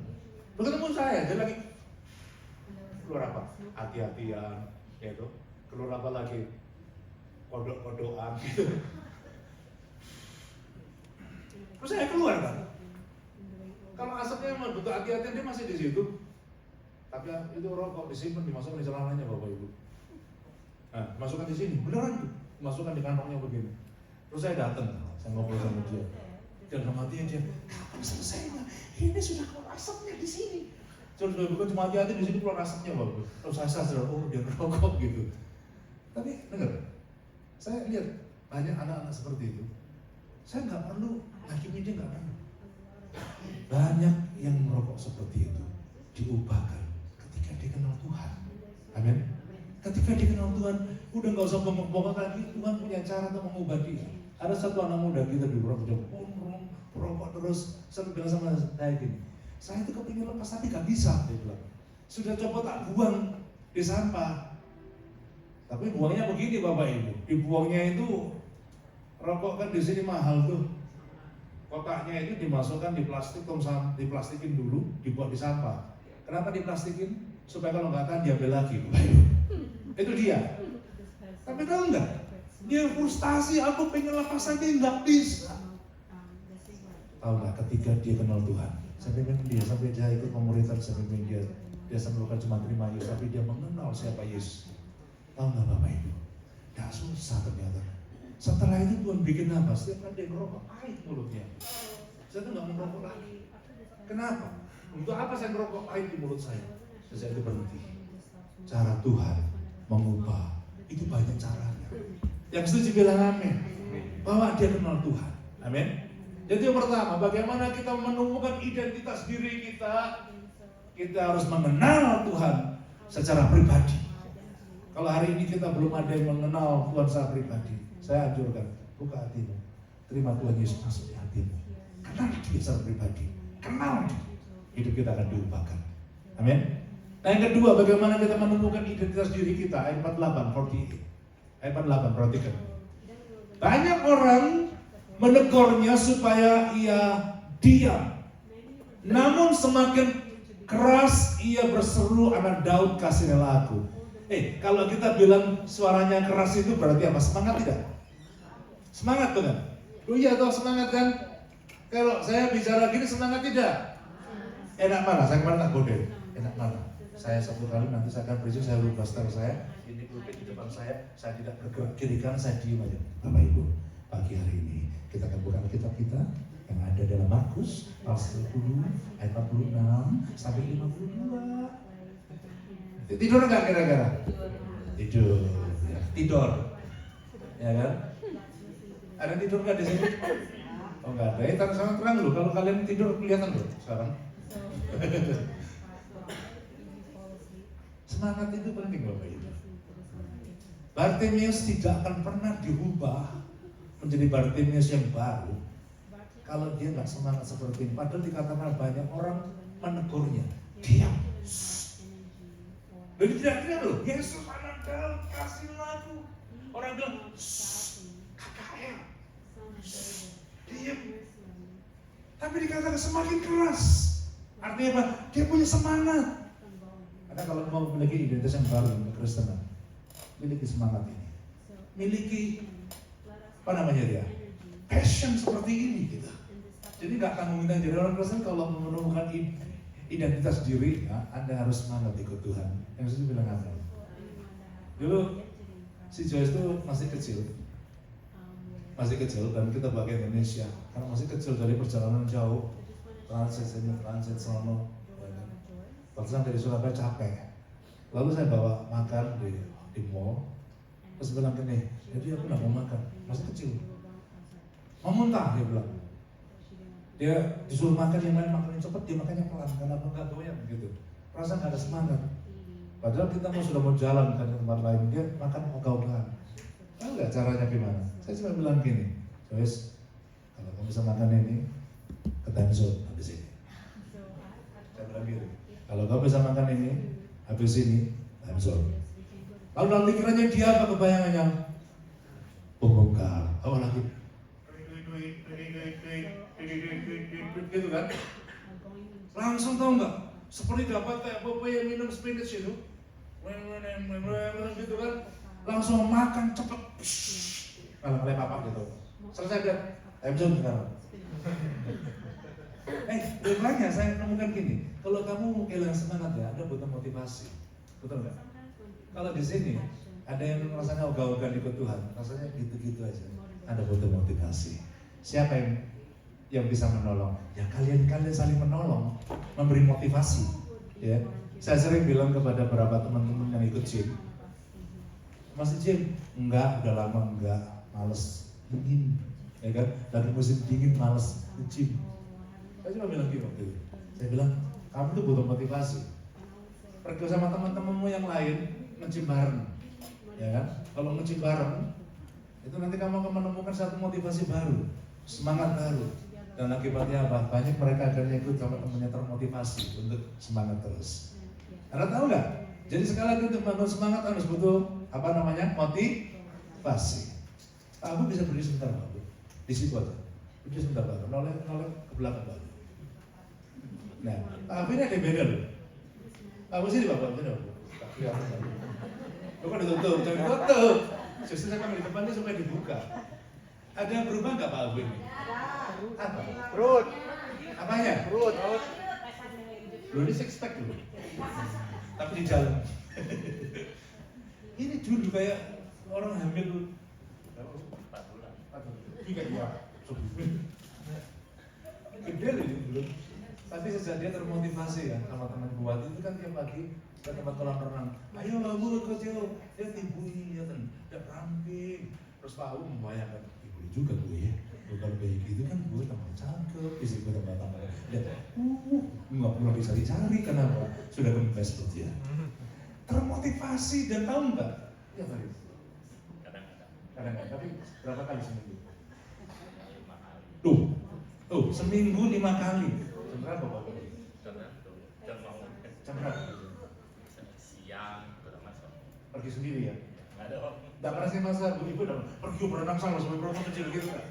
Lalu ketemu saya, dia lagi keluar apa? Hati-hatian, gitu. Keluar apa lagi? Kodok-kodokan gitu. Terus saya keluar kan. Kalau asapnya memang butuh hati-hatian, dia masih di situ. Tapi itu rokok disimpan, dimasukkan di celananya Bapak Ibu. Nah, masukkan di sini, beneran tuh. Masukkan di kantongnya begini. Terus saya datang, saya ngobrol sama dia. Dan sama dia, kapan selesainya? Ini sudah keluar asapnya di sini. Terus bukan cuma hati-hati di sini keluar asapnya Bapak. Terus saya sadar, oh dia ngerokok gitu. Tapi dengar, saya lihat banyak anak-anak seperti itu. Saya nggak perlu hakimi dia, nggak perlu. Banyak yang merokok seperti itu diubahkan ketika dia kenal Tuhan. Amin. Ketika dia kenal Tuhan, udah nggak usah bongkar lagi. Tuhan punya cara untuk mengubah dia. Ada satu anak muda kita di Purwokerto, merokok terus. Saya bilang sama saya gini, saya itu kepingin lepas tapi nggak bisa. Dia bilang, sudah coba tak buang di sampah. Tapi buangnya begini Bapak Ibu, dibuangnya itu rokok kan di sini mahal tuh. Kotaknya itu dimasukkan di plastik, diplastikin dulu, dibuat di sampah. Kenapa diplastikin? Supaya kalau nggak tahan diambil lagi. Itu dia. Tapi tahu nggak? Dia frustasi, aku pengen lepas aja nggak bisa. Tahu nggak? Ketika dia kenal Tuhan, sampai dia ikut komunitas, sampai dia sampai bukan cuma terima Yesus, tapi dia mengenal siapa Yesus. Tahu nggak Bapak Ibu? Nggak susah ternyata. Setelah itu Tuhan bikin apa? Setiap kali dia ngerokok, pahit mulutnya. Saya tuh nggak mau ngerokok lagi. Kenapa? Untuk apa saya ngerokok pahit di mulut saya? Saya itu berhenti. Cara Tuhan mengubah itu banyak caranya. Yang setuju bilang amin. Bahwa dia kenal Tuhan. Amin. Jadi yang pertama, bagaimana kita menemukan identitas diri kita? Kita harus mengenal Tuhan secara pribadi. Kalau hari ini kita belum ada yang mengenal Tuhan secara pribadi, saya anjurkan, buka hatimu, terima Tuhan Yesus masuk di hatimu. Kenal dia secara pribadi, kenal dia. Hidup kita akan diubahkan. Amin. Nah yang kedua, bagaimana kita menemukan identitas diri kita? Ayat 48, 48. Ayat 48, perhatikan. Banyak orang menegurnya supaya ia diam. Namun semakin keras ia berseru, anak Daud kasihlah aku. Kalau kita bilang suaranya keras itu berarti apa? Semangat tidak? Semangat bukan? Oh iya toh semangat kan? Kalau saya bicara gini semangat tidak? Enak mana? Saya kemarin tak godel. Enak mana? Saya satu kali nanti saya akan berjumpa, saya rubah style saya. Ini pulpit di depan saya tidak bergerak kiri kanan, saya diam aja. Bapak Ibu, pagi hari ini kita akan buka kitab kita yang ada dalam Markus pasal 10 ayat 46 sampai 52. Tidur nggak kira-kira? Tidur, ya. Tidur, ya kan? Ada tidur nggak di sini? Oh nggak ada. Sangat terang loh. Kalau kalian tidur kelihatan loh sekarang. Semangat itu penting Bapak Ibu. Bartimeus tidak akan pernah diubah menjadi Bartimeus yang baru kalau dia nggak semangat seperti ini. Padahal dikatakan banyak orang menegurnya, diam. Jadi tidak loh, Yesus anak Daud kasihlah aku. Orang bilang, KKR, diam. Tapi dikatakan semakin keras. Artinya apa? Dia punya semangat. Karena kalau mau memiliki identitas yang baru di Kristenan, miliki semangat ini, miliki apa namanya dia, passion seperti ini kita. Jadi nggak tanggung-tanggung. Jadi orang Kristen kalau menemukan identitas diri, Anda harus semangat ikut Tuhan. Yang saya bilang apa? Dulu si Joyce itu masih kecil dan kita bagian Indonesia. Karena masih kecil dari perjalanan jauh, transit sono. Perjalanan dari Surabaya capek. Lalu saya bawa makan di mall. Terus bilang gini, jadi aku nggak mau makan, masih kecil. Mau muntah dia bilang. Dia disuruh makan yang lain makannya cepat, dia makannya pelan karena nggak doyan gitu. Rasa nggak ada semangat. Padahal kita sudah mau jalan ke tempat lain, dia makan ogah-ogahan. Tahu nggak caranya gimana? Saya cuma bilang gini, Joyce, kalau kamu bisa makan ini, ke time zone habis ini. Saya bilang gitu. Kalau kamu bisa makan ini, habis ini, time zone. Lalu dalam pikirannya dia apa kebayangannya? Pembongkar. Apa lagi? Gitu kan? Langsung tahu nggak? Seperti dapat kayak bapak yang minum spinach itu, gitu kan? Langsung makan cepet. Kalau oleh papa gitu. Selesai dia, time sekarang. Makanya saya nemukan gini, kalau kamu kehilangan semangat ya, Anda butuh motivasi, betul nggak? Kalau di sini ada yang rasanya ogah-ogah ikut Tuhan, rasanya gitu-gitu aja. Anda butuh motivasi. Siapa yang bisa menolong? Ya kalian saling menolong, memberi motivasi. Ya, saya sering bilang kepada beberapa teman-teman yang ikut gym, masih gym? Enggak, udah lama enggak, males, dingin, ya kan? Lagi musim dingin males gym. Saya cuma bilang gitu waktu itu. Saya bilang, kamu tuh butuh motivasi. Pergi sama teman-temanmu yang lain, nge-gym bareng, ya kan? Kalau nge-gym bareng, itu nanti kamu akan menemukan satu motivasi baru, semangat baru. Dan akibatnya apa? Banyak mereka akhirnya ikut sama temannya termotivasi untuk semangat terus. Anda tahu nggak? Jadi sekali lagi untuk membangun semangat harus butuh apa namanya? Motivasi. Pak Abu bisa berdiri sebentar Pak Abu. Di situ aja. Berdiri sebentar Pak Abu. Noleh ke belakang Pak Abu. Nah, Pak Abu ini ada yang beda loh. Pak Abu sini Pak Abu. Sini Pak Abu. Kelihatan Pak Abu. Lu kan ditutup, jangan ditutup. Justru saya kami di depan ini supaya dibuka. Ada yang berubah nggak Pak Abu ini? Apa? Perut. Apanya? Perut. Lu ini six pack dulu. Tapi di jalan. Ini dulu kayak orang hamil 40 kayak ya. Gede loh ini dulu. Tapi sejak dia termotivasi ya sama teman buat itu kan tiap pagi ke tempat kolam renang. Ayo lah bu, ikut yuk. Lihat ibu ini, lihat ramping. Terus Pak U membayangkan, ibu juga gue ya. Bukan kayak gitu kan gue tambah cakep, istri gue tambah lihat, nggak perlu bisa dicari, kenapa? Sudah kempes tuh dia. Termotivasi dan tahu nggak? Ya Farid. Kadang-kadang, tapi berapa kali seminggu? 5 kali. Tuh, seminggu 5 kali. Jam berapa Pak? Jam berapa? Siang, udah masuk. Pergi sendiri ya? Nggak ada om. Nggak pernah sih masa ibu udah pergi berenang sama sampai perut kecil gitu kan?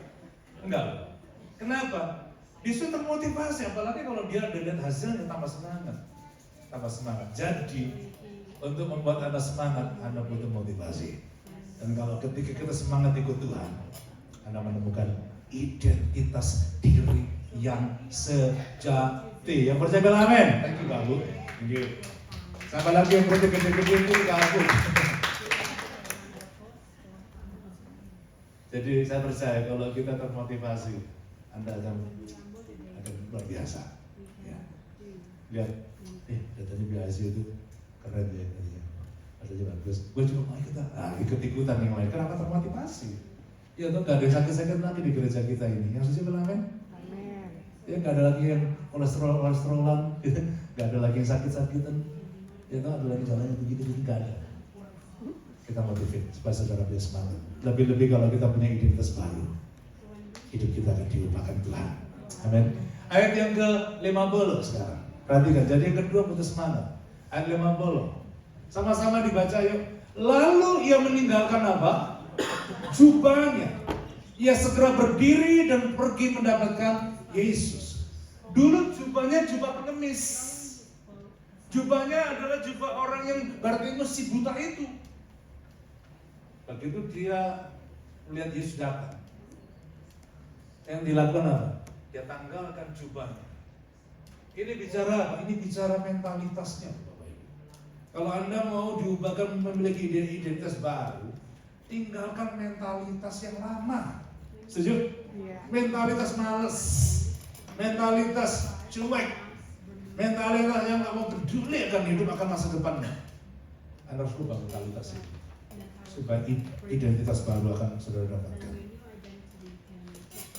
Enggak. Kenapa? Disitu termotivasi, apalagi kalau dia ada lihat hasilnya tambah semangat. Tambah semangat. Jadi untuk membuat Anda semangat, Anda butuh motivasi. Dan kalau ketika kita semangat ikut Tuhan, Anda menemukan identitas diri yang sejati. Yang percaya bilang amin. Thank you Pak Bu. Thank you. Siapa lagi yang perlu gede-gede itu kabur. Jadi saya percaya kalau kita termotivasi, Anda akan luar biasa. Ya. Lihat, datanya biasa itu keren ya, katanya bagus. Gue juga mau ikut-ikutan yang lain. Kenapa termotivasi? Ya tuh nggak ada yang sakit-sakit lagi di gereja kita ini. Yang suci bilang amin. Ya nggak ada lagi yang kolesterolan, gitu. Nggak ada lagi yang sakit-sakitan. Ya tuh ada lagi jalannya begitu-begitu nggak ada. Kita motivate supaya saudara bisa semangat. Lebih-lebih kalau kita punya identitas baru, hidup kita akan diubahkan Tuhan. Amin. Ayat yang ke-50 sekarang. Perhatikan, jadi yang kedua butuh semangat. Ayat 50. Sama-sama dibaca yuk. Lalu ia meninggalkan apa? Jubahnya. Ia segera berdiri dan pergi mendapatkan Yesus. Dulu jubahnya jubah pengemis. Jubahnya adalah jubah orang yang Bartimeus si buta itu. Begitu dia melihat Yesus datang, yang dilakukan apa? Dia tanggalkan jubahnya. Ini bicara apa? Ini bicara mentalitasnya, Bapak Ibu. Kalau Anda mau diubahkan memiliki identitas baru, tinggalkan mentalitas yang lama. Setuju? Mentalitas malas, mentalitas cuek, mentalitas yang nggak mau peduli akan hidup, akan masa depannya. Anda harus ubah mentalitas itu, supaya identitas baru akan saudara dapatkan.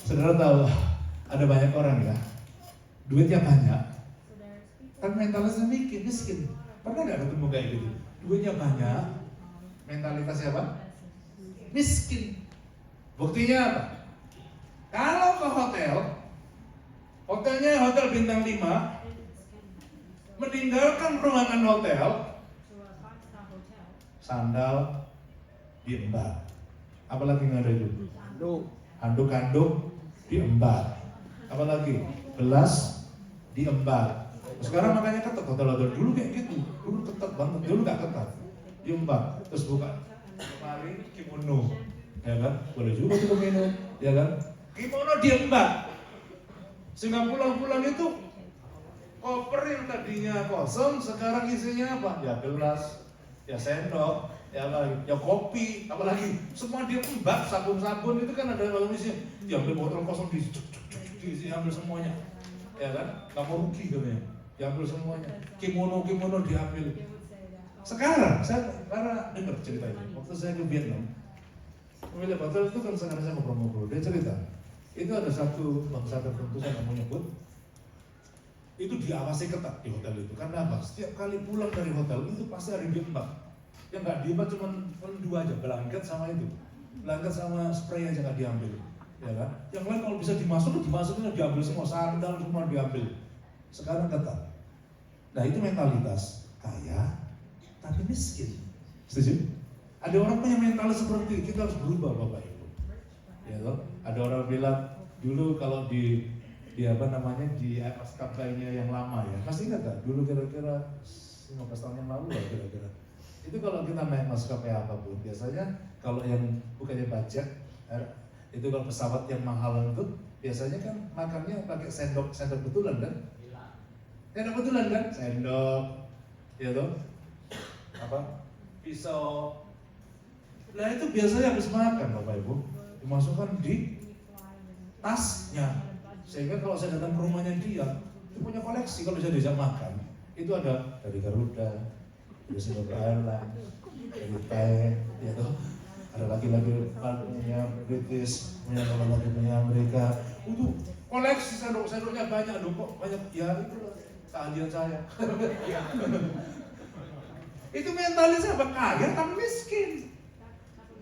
Saudara tahu, ada banyak orang ya, duitnya banyak, tapi mentalitasnya miskin. Pernah nggak ketemu kayak gitu? Duitnya banyak, mentalitasnya apa? Miskin. Buktinya apa? Kalau ke hotelnya hotel bintang 5, meninggalkan ruangan hotel, sandal diembat. Apalagi nggak ada itu? Handuk diembat. Apalagi gelas diembat. Sekarang makanya ketat hotel-hotel dulu kayak gitu. Dulu ketat banget, dulu nggak ketat. Diembat, terus buka lemari kimono, ya kan? Boleh juga tuh kimono, ya kan? Kimono diembat. Sehingga pulang-pulang itu koper yang tadinya kosong sekarang isinya apa? Ya gelas, ya sendok, ya lagi, ya kopi, apalagi semua diembat. Sabun-sabun itu kan ada dalam isinya. Diambil botol kosong diambil semuanya, ya kan? Nggak mau rugi katanya. Diambil semuanya. Kimono diambil. Sekarang saya karena dengar cerita ini. Waktu saya ke Vietnam, pemilik hotel itu kan sekarang saya ngobrol-ngobrol. Dia cerita, itu ada satu bangsa tertentu saya nggak mau nyebut. Itu diawasi ketat di hotel itu. Karena apa? Setiap kali pulang dari hotel itu pasti ada diembat. Yang nggak diembat cuma 2 aja, blanket sama itu. Blanket sama spray aja nggak diambil, ya kan? Yang lain kalau bisa dimasukin diambil semua, sandal semua diambil. Sekarang ketat. Nah itu mentalitas kaya tapi miskin. Setuju? Ada orang punya mental seperti itu, kita harus berubah Bapak Ibu. Ya toh? Ada orang bilang dulu kalau di apa namanya di maskapainya yang lama ya, masih ingat gak? Dulu kira-kira 15 tahun yang lalu lah kira-kira. Itu kalau kita naik maskapai apapun, biasanya kalau yang bukannya budget, itu kalau pesawat yang mahal itu biasanya kan makannya pakai sendok betulan kan? Sendok betulan kan? Sendok, ya toh? Apa? Pisau. Nah itu biasanya habis makan Bapak Ibu, dimasukkan di tasnya. Sehingga kalau saya datang ke rumahnya dia punya koleksi. Kalau saya diajak makan, itu ada dari Garuda, dari Singapore Airlines, dari Thai, ya toh. Ada lagi-lagi punya British, punya lagi punya Amerika. Itu koleksi sendoknya banyak loh, kok banyak ya itu keahlian saya. Itu mentalis apa kaya tapi miskin.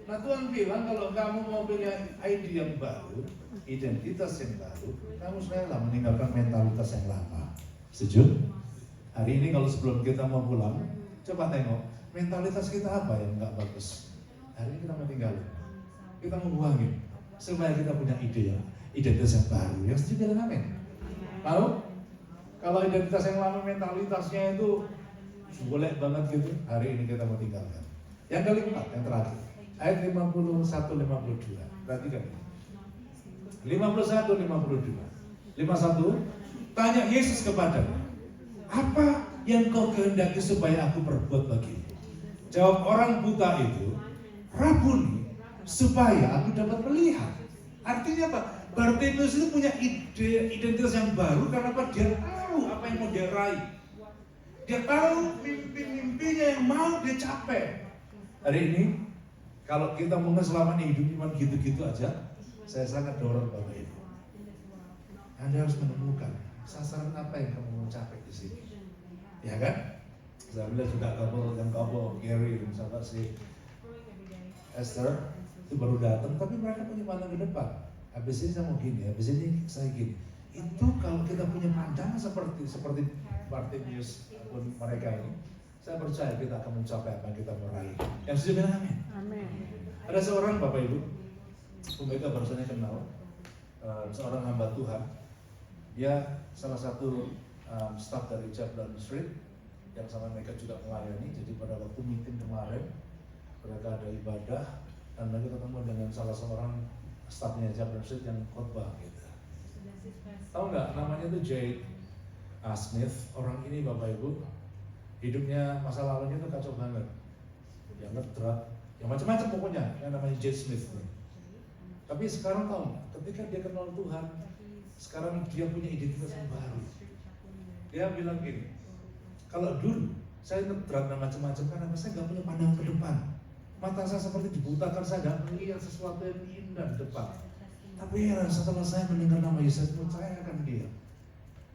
Nah Tuhan bilang kalau kamu mau punya ID yang baru, identitas yang baru, kamu rela meninggalkan mentalitas yang lama. Setuju? Hari ini kalau sebelum kita mau pulang, coba tengok mentalitas kita apa yang nggak bagus. Hari ini kita mau tinggalin, kita mau buangin supaya kita punya ide ya, identitas yang baru. Yang setuju bilang amin. Lalu kalau identitas yang lama mentalitasnya itu boleh banget gitu, hari ini kita mau tinggalkan. Yang keempat, yang terakhir, ayat 51-52. Perhatikan. 51-52. 51. Tanya Yesus kepadanya, apa yang kau kehendaki supaya aku perbuat bagimu? Jawab orang buta itu, Rabuni, supaya aku dapat melihat. Artinya apa? Bartimeus itu punya identitas yang baru karena apa? Dia tahu apa yang mau dia raih. Dia tahu mimpi-mimpinya yang mau dia capai. Hari ini, kalau kita mau selama ini hidup cuma gitu-gitu aja, saya sangat dorong Bapak Ibu. Anda harus menemukan sasaran apa yang kamu mau capai di sini. Ya kan? Saya bilang juga couple Gary dan sahabat si Esther itu baru datang, tapi mereka punya pandang ke depan. Habis ini saya mau gini, habis ini saya gini. Itu kalau kita punya pandangan seperti Bartimeus pun mereka ini, saya percaya kita akan mencapai apa yang kita meraih. Yang setuju bilang amin. Amin. Ada seorang Bapak Ibu, mereka baru saja kenal, seorang hamba Tuhan. Dia salah satu staf dari Chaplain Street yang sama mereka juga melayani. Jadi pada waktu meeting kemarin, mereka ada ibadah dan mereka ketemu dengan salah seorang stafnya Chaplain Street yang khotbah gitu. Tahu nggak namanya itu Jay Smith. Orang ini Bapak Ibu hidupnya masa lalunya itu kacau banget. Yang ngedrak, yang macam-macam pokoknya. Yang namanya Jay Smith nih. Tapi sekarang tahu nggak? Ketika dia kenal Tuhan, sekarang dia punya identitas yang baru. Dia bilang gini, kalau dulu saya ngedrak dan macam-macam karena saya nggak punya pandangan ke depan. Mata saya seperti dibutakan, saya nggak melihat sesuatu yang indah di depan. Tapi ya, setelah saya mendengar nama Yesus, saya akan dia.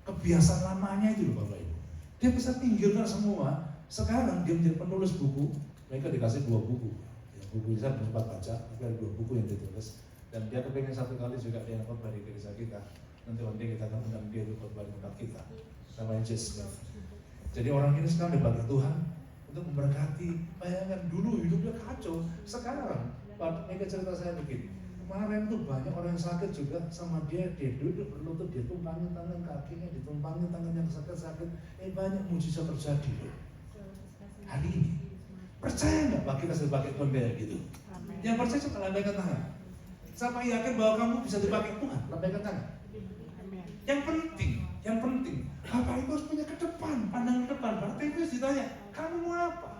Kebiasaan lamanya itu loh Bapak Ibu. Dia bisa tinggalkan semua. Sekarang dia menjadi penulis buku. Mereka dikasih 2 buku. Ya, buku saya belum sempat baca, tapi ada 2 buku yang ditulis. Dan dia kepengen satu kali juga dia khotbah di gereja kita. Nanti kita akan undang dia untuk khotbah di tempat kita. Namanya Jessica. Jadi orang ini sekarang dipakai Tuhan untuk memberkati. Bayangkan dulu hidupnya kacau. Sekarang, mereka cerita saya begini. Kemarin tuh banyak orang yang sakit juga sama dia duduk berlutut, dia tumpangin tangan kakinya, ditumpangin tangan yang sakit-sakit. Banyak mujizat terjadi loh. Hari ini, percaya nggak bahwa kita sebagai Tuhan kayak gitu? Amin. Yang percaya coba lambaikan tangan. Sama yakin bahwa kamu bisa dipakai Tuhan, lambaikan tangan. Amin. Yang penting, Bapak Ibu harus punya ke depan, pandangan ke depan. Bartimeus ditanya, kamu mau apa?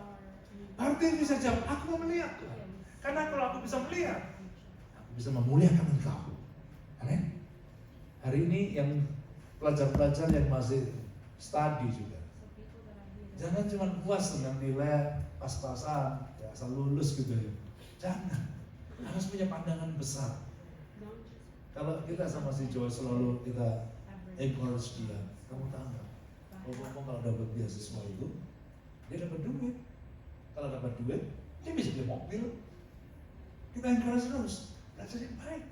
Bartimeus bisa jawab, aku mau melihat Tuhan. Karena kalau aku bisa melihat, bisa memuliakan engkau. Amin. Hari ini yang pelajar-pelajar yang masih study juga, jangan cuma puas dengan nilai pas-pasan, ya, asal lulus gitu ya. Jangan, harus punya pandangan besar. Kalau kita sama si Joy selalu kita encourage dia, kamu tahu nggak? Kalau dapat beasiswa itu, dia dapat duit. Kalau dapat duit, dia bisa beli mobil. Kita encourage terus. Belajar yang baik,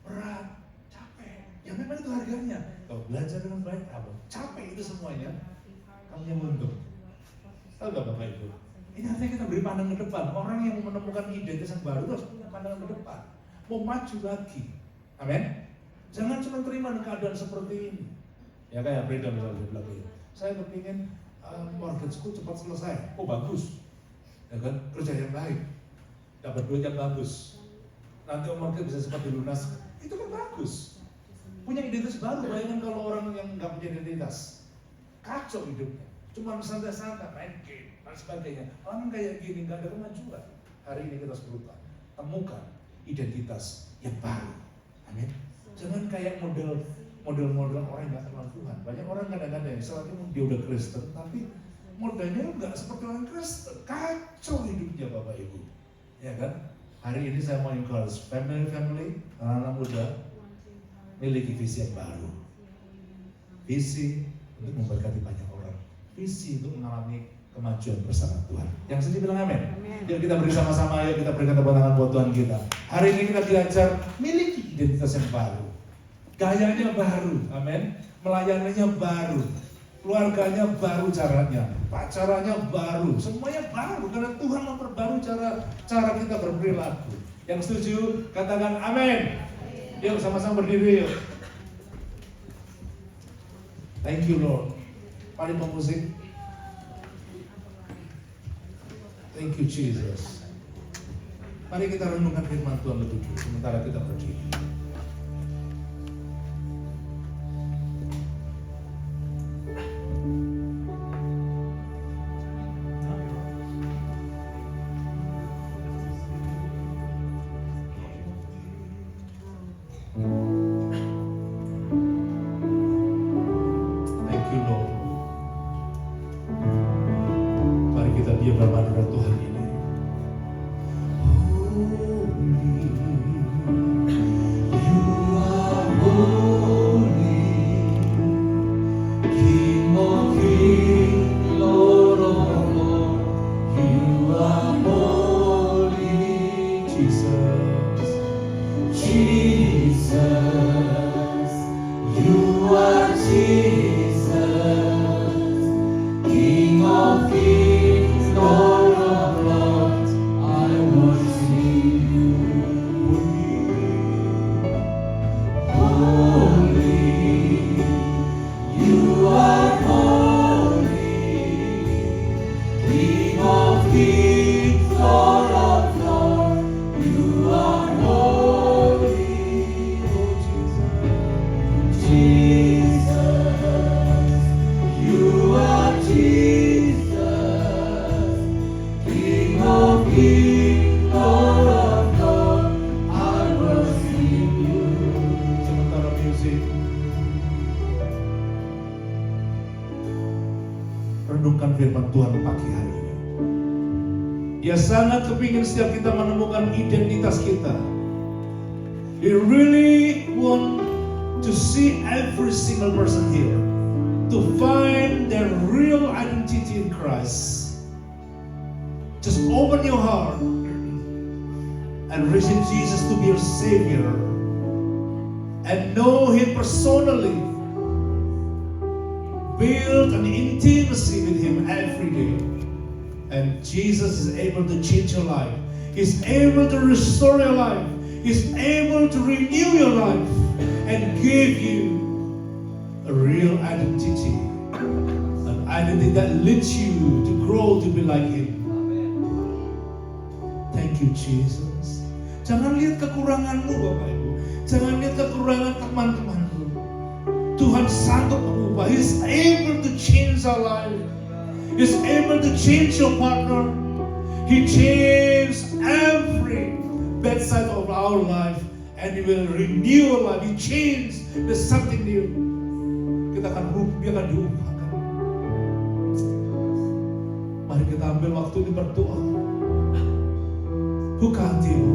berat, capek, ya memang itu harganya. Kalau belajar dengan baik, apa? Capek itu semuanya, kamu yang untung. Tahu gak Bapak Ibu? Ini artinya kita beri pandang ke depan. Orang yang menemukan identitas yang baru harus punya pandangan ke depan, mau maju lagi. Amin. Jangan cuma terima keadaan seperti ini. Ya kayak Brenda misalnya dia bilang ini, saya kepingin mortgage-ku cepat selesai. Oh bagus, ya kan? Kerja yang baik, dapat duit yang bagus. Nanti mortgage bisa cepat dilunaskan. Itu kan bagus. Punya identitas baru. Bayangkan kalau orang yang nggak punya identitas, kacau hidupnya. Cuma santai-santai, main game dan sebagainya. Orang kayak gini nggak ada kemajuan. Hari ini kita harus berubah. Temukan identitas yang baru. Amin. Jangan kayak model orang yang gak kenal Tuhan. Banyak orang kadang-kadang selagi dia udah Kristen, tapi modelnya nggak seperti orang Kristen. Kacau hidupnya Bapak Ibu. Ya kan? Hari ini saya mau encourage family, anak-anak muda, miliki visi yang baru. Visi untuk memberkati banyak orang. Visi untuk mengalami kemajuan bersama Tuhan. Yang setuju bilang amin. Yuk kita beri sama-sama, yuk kita berikan tepuk tangan buat Tuhan kita. Hari ini kita belajar miliki identitas yang baru. Gayanya baru, amin. Melayaninya baru. Keluarganya baru caranya, pacarannya baru, semuanya baru karena Tuhan memperbarui cara kita berperilaku. Yang setuju katakan amin. Yuk sama-sama berdiri yuk. Thank you Lord. Mari pemusik. Thank you Jesus. Mari kita renungkan firman Tuhan lebih dulu sementara kita berdiri. Thank you Lord. Mari kita diam dalam hadirat Tuhan ini. Renungkan firman Tuhan pagi hari ini. Dia sangat kepingin setiap kita menemukan identitas kita. He really want to see every single person here to find their real identity in Christ. Just open your heart and receive Jesus to be your Savior and know Him personally. Build an intimacy with Him every day. And Jesus is able to change your life. He's able to restore your life. He's able to renew your life and give you a real identity. An identity that leads you to grow to be like Him. Thank you Jesus. Jangan lihat kekuranganmu Bapak Ibu. Jangan lihat kekurangan teman-temanmu. Tuhan sanggup mengubah. He's able to change our life. He's able to change your partner. He changed every bad side of our life, and He will renew our life. He changed. There's something new. Dia akan diubahkan. Mari kita ambil waktu ini berdoa. Buka hatimu.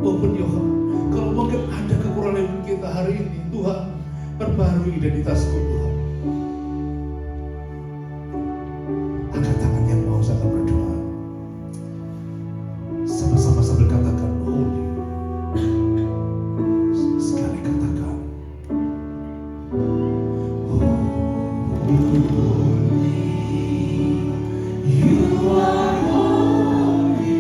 Open your heart. Kalau mungkin ada kekurangan kita hari ini, Tuhan perbarui identitasku Tuhan. Angkat tangan yang mau saya berdoa. Sama-sama sambil katakan holy. Sekali katakan holy. You are holy,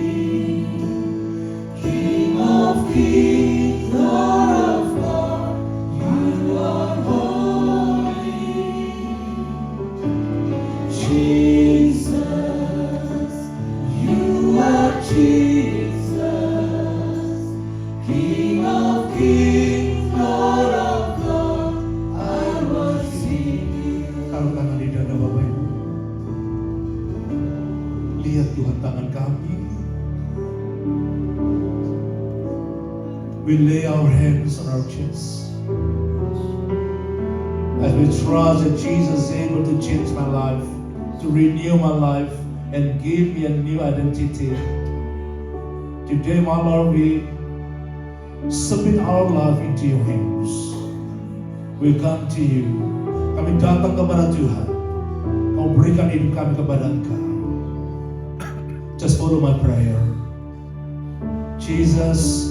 King of kings, Lord of lords. You are holy, Jesus. You are Jesus, King of kings, Lord of lords. I worship you. Taruh tangan di dada Bapak Ibu. Lihat Tuhan tangan kami. We lay our hands on our chest. As we trust that Jesus is able to change my life, to renew my life, and give me a new identity. Today, my Lord, we submit our life into your hands. We come to you. Kami datang kepada Tuhan. Kau berikan hidup kami kepada Engkau. Just follow my prayer. Jesus,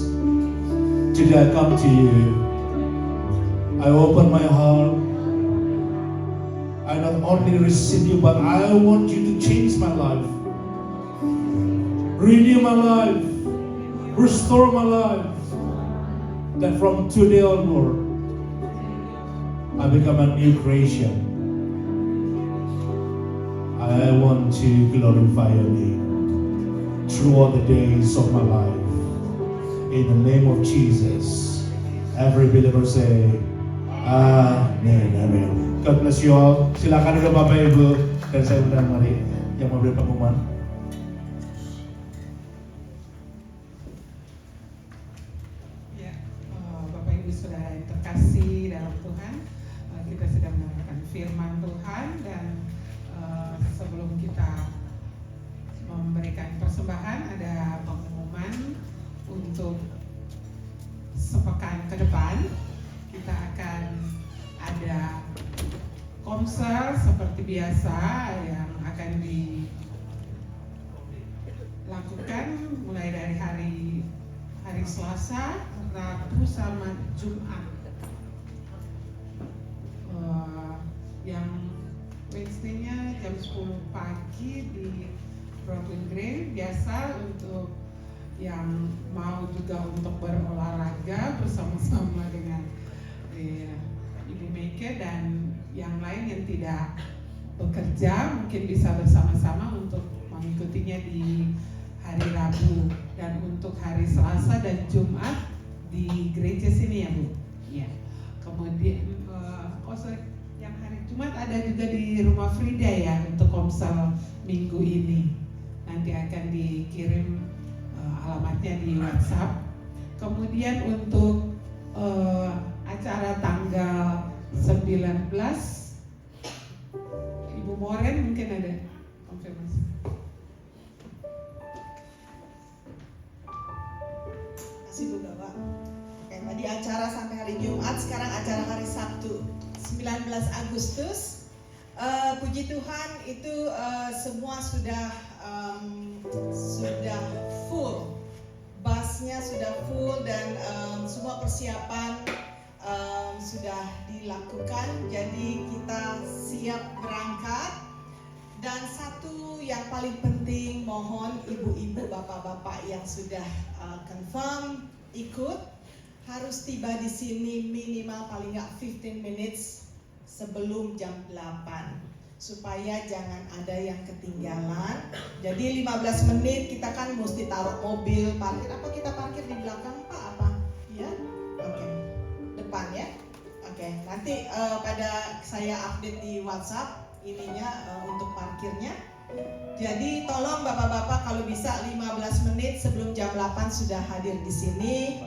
today I come to you. I open my heart. I not only receive you, but I want you to change my life. Renew my life. Restore my life. That from today onward, I become a new creation. I want to glorify your name throughout the days of my life. In the name of Jesus, every believer say, Amen, Amen. God bless you all. Silakan ke Bapak Ibu dan saya undang mari yang memberi pengumuman. Ya, Bapak Ibu Saudara yang terkasih dalam Tuhan, kita sedang mendengarkan firman Tuhan dan sebelum kita memberikan persembahan ada pengumuman untuk sepekan ke depan kita akan ada konser seperti biasa yang akan dilakukan mulai dari hari Selasa, Rabu sama Jumat. Yang Wednesday-nya jam 10 pagi di Brooklyn Green, biasa untuk yang mau juga untuk berolahraga bersama-sama dengan Ibu Meike dan yang lain yang tidak bekerja mungkin bisa bersama-sama untuk mengikutinya di hari Rabu, dan untuk hari Selasa dan Jumat di gereja sini ya Bu. Ya. Kemudian yang hari Jumat ada juga di Rumah Frida ya untuk komsel minggu ini. Nanti akan dikirim alamatnya di WhatsApp. Kemudian untuk acara tanggal 19 Ibu Moren mungkin ada konfirmasi. Kasih Bu Bapak. Oke, tadi acara sampai hari Jumat, sekarang acara hari Sabtu 19 Agustus. Puji Tuhan itu semua sudah full, busnya sudah full dan semua persiapan sudah dilakukan. Jadi kita siap berangkat. Dan satu yang paling penting, mohon ibu-ibu, bapak-bapak yang sudah confirm ikut harus tiba di sini minimal paling nggak 15 minutes sebelum jam 8 supaya jangan ada yang ketinggalan. Jadi 15 menit kita kan mesti taruh mobil parkir. Apa kita parkir di belakang Pak? Apa? Ya? Oke. Depan ya? Oke. Nanti pada saya update di WhatsApp ininya untuk parkirnya. Jadi tolong bapak-bapak kalau bisa 15 menit sebelum jam 8 sudah hadir di sini.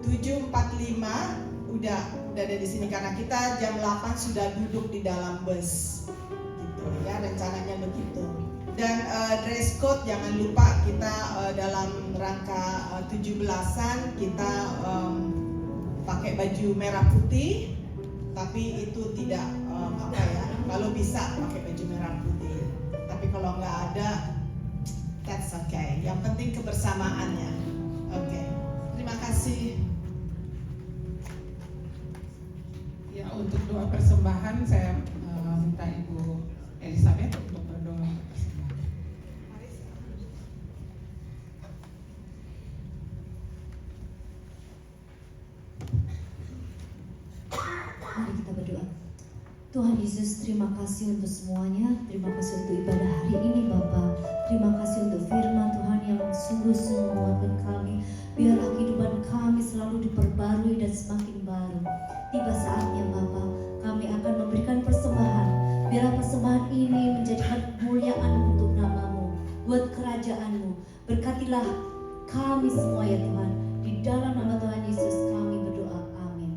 7.45 udah ada di sini karena kita jam 8 sudah duduk di dalam bus. Gitu ya, rencananya begitu. Dan dress code jangan lupa kita dalam rangka 17-an kita pakai baju merah putih, tapi itu tidak kalau bisa pakai baju merah putih. Tapi kalau nggak ada, that's okay. Yang penting kebersamaannya. Oke. Terima kasih. Ya, untuk doa persembahan saya minta Ibu Elizabeth untuk berdoa persembahan. Mari kita berdoa. Tuhan Yesus, terima kasih untuk semuanya. Terima kasih untuk ibadah hari ini Bapa. Terima kasih untuk firman Tuhan yang sungguh-sungguh menguatkan kami. Biarlah kehidupan kami selalu diperbarui dan semakin baru. Tiba saatnya Bapa, kami akan memberikan persembahan. Biarlah persembahan ini menjadikan kemuliaan untuk nama-Mu, buat kerajaan-Mu. Berkatilah kami semua ya Tuhan. Di dalam nama Tuhan Yesus kami berdoa. Amin.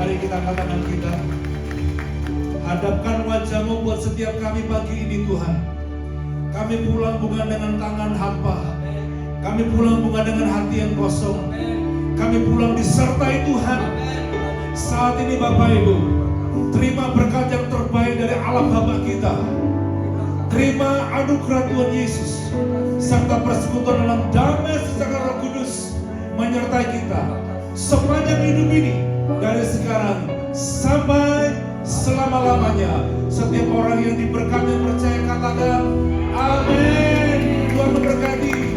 Mari kita angkat tangan kita. Hadapkan wajah-Mu buat setiap kami pagi ini Tuhan. Kami pulang bukan dengan tangan hampa. Kami pulang bukan dengan hati yang kosong. Kami pulang disertai Tuhan. Saat ini Bapak Ibu, terima berkat yang terbaik dari alam Bapa kita. Terima anugerah Tuhan Yesus serta persekutuan dalam damai secara Roh Kudus menyertai kita sepanjang hidup ini, dari sekarang sampai selama-lamanya. Setiap orang yang diberkati percaya katakan amin. Tuhan memberkati.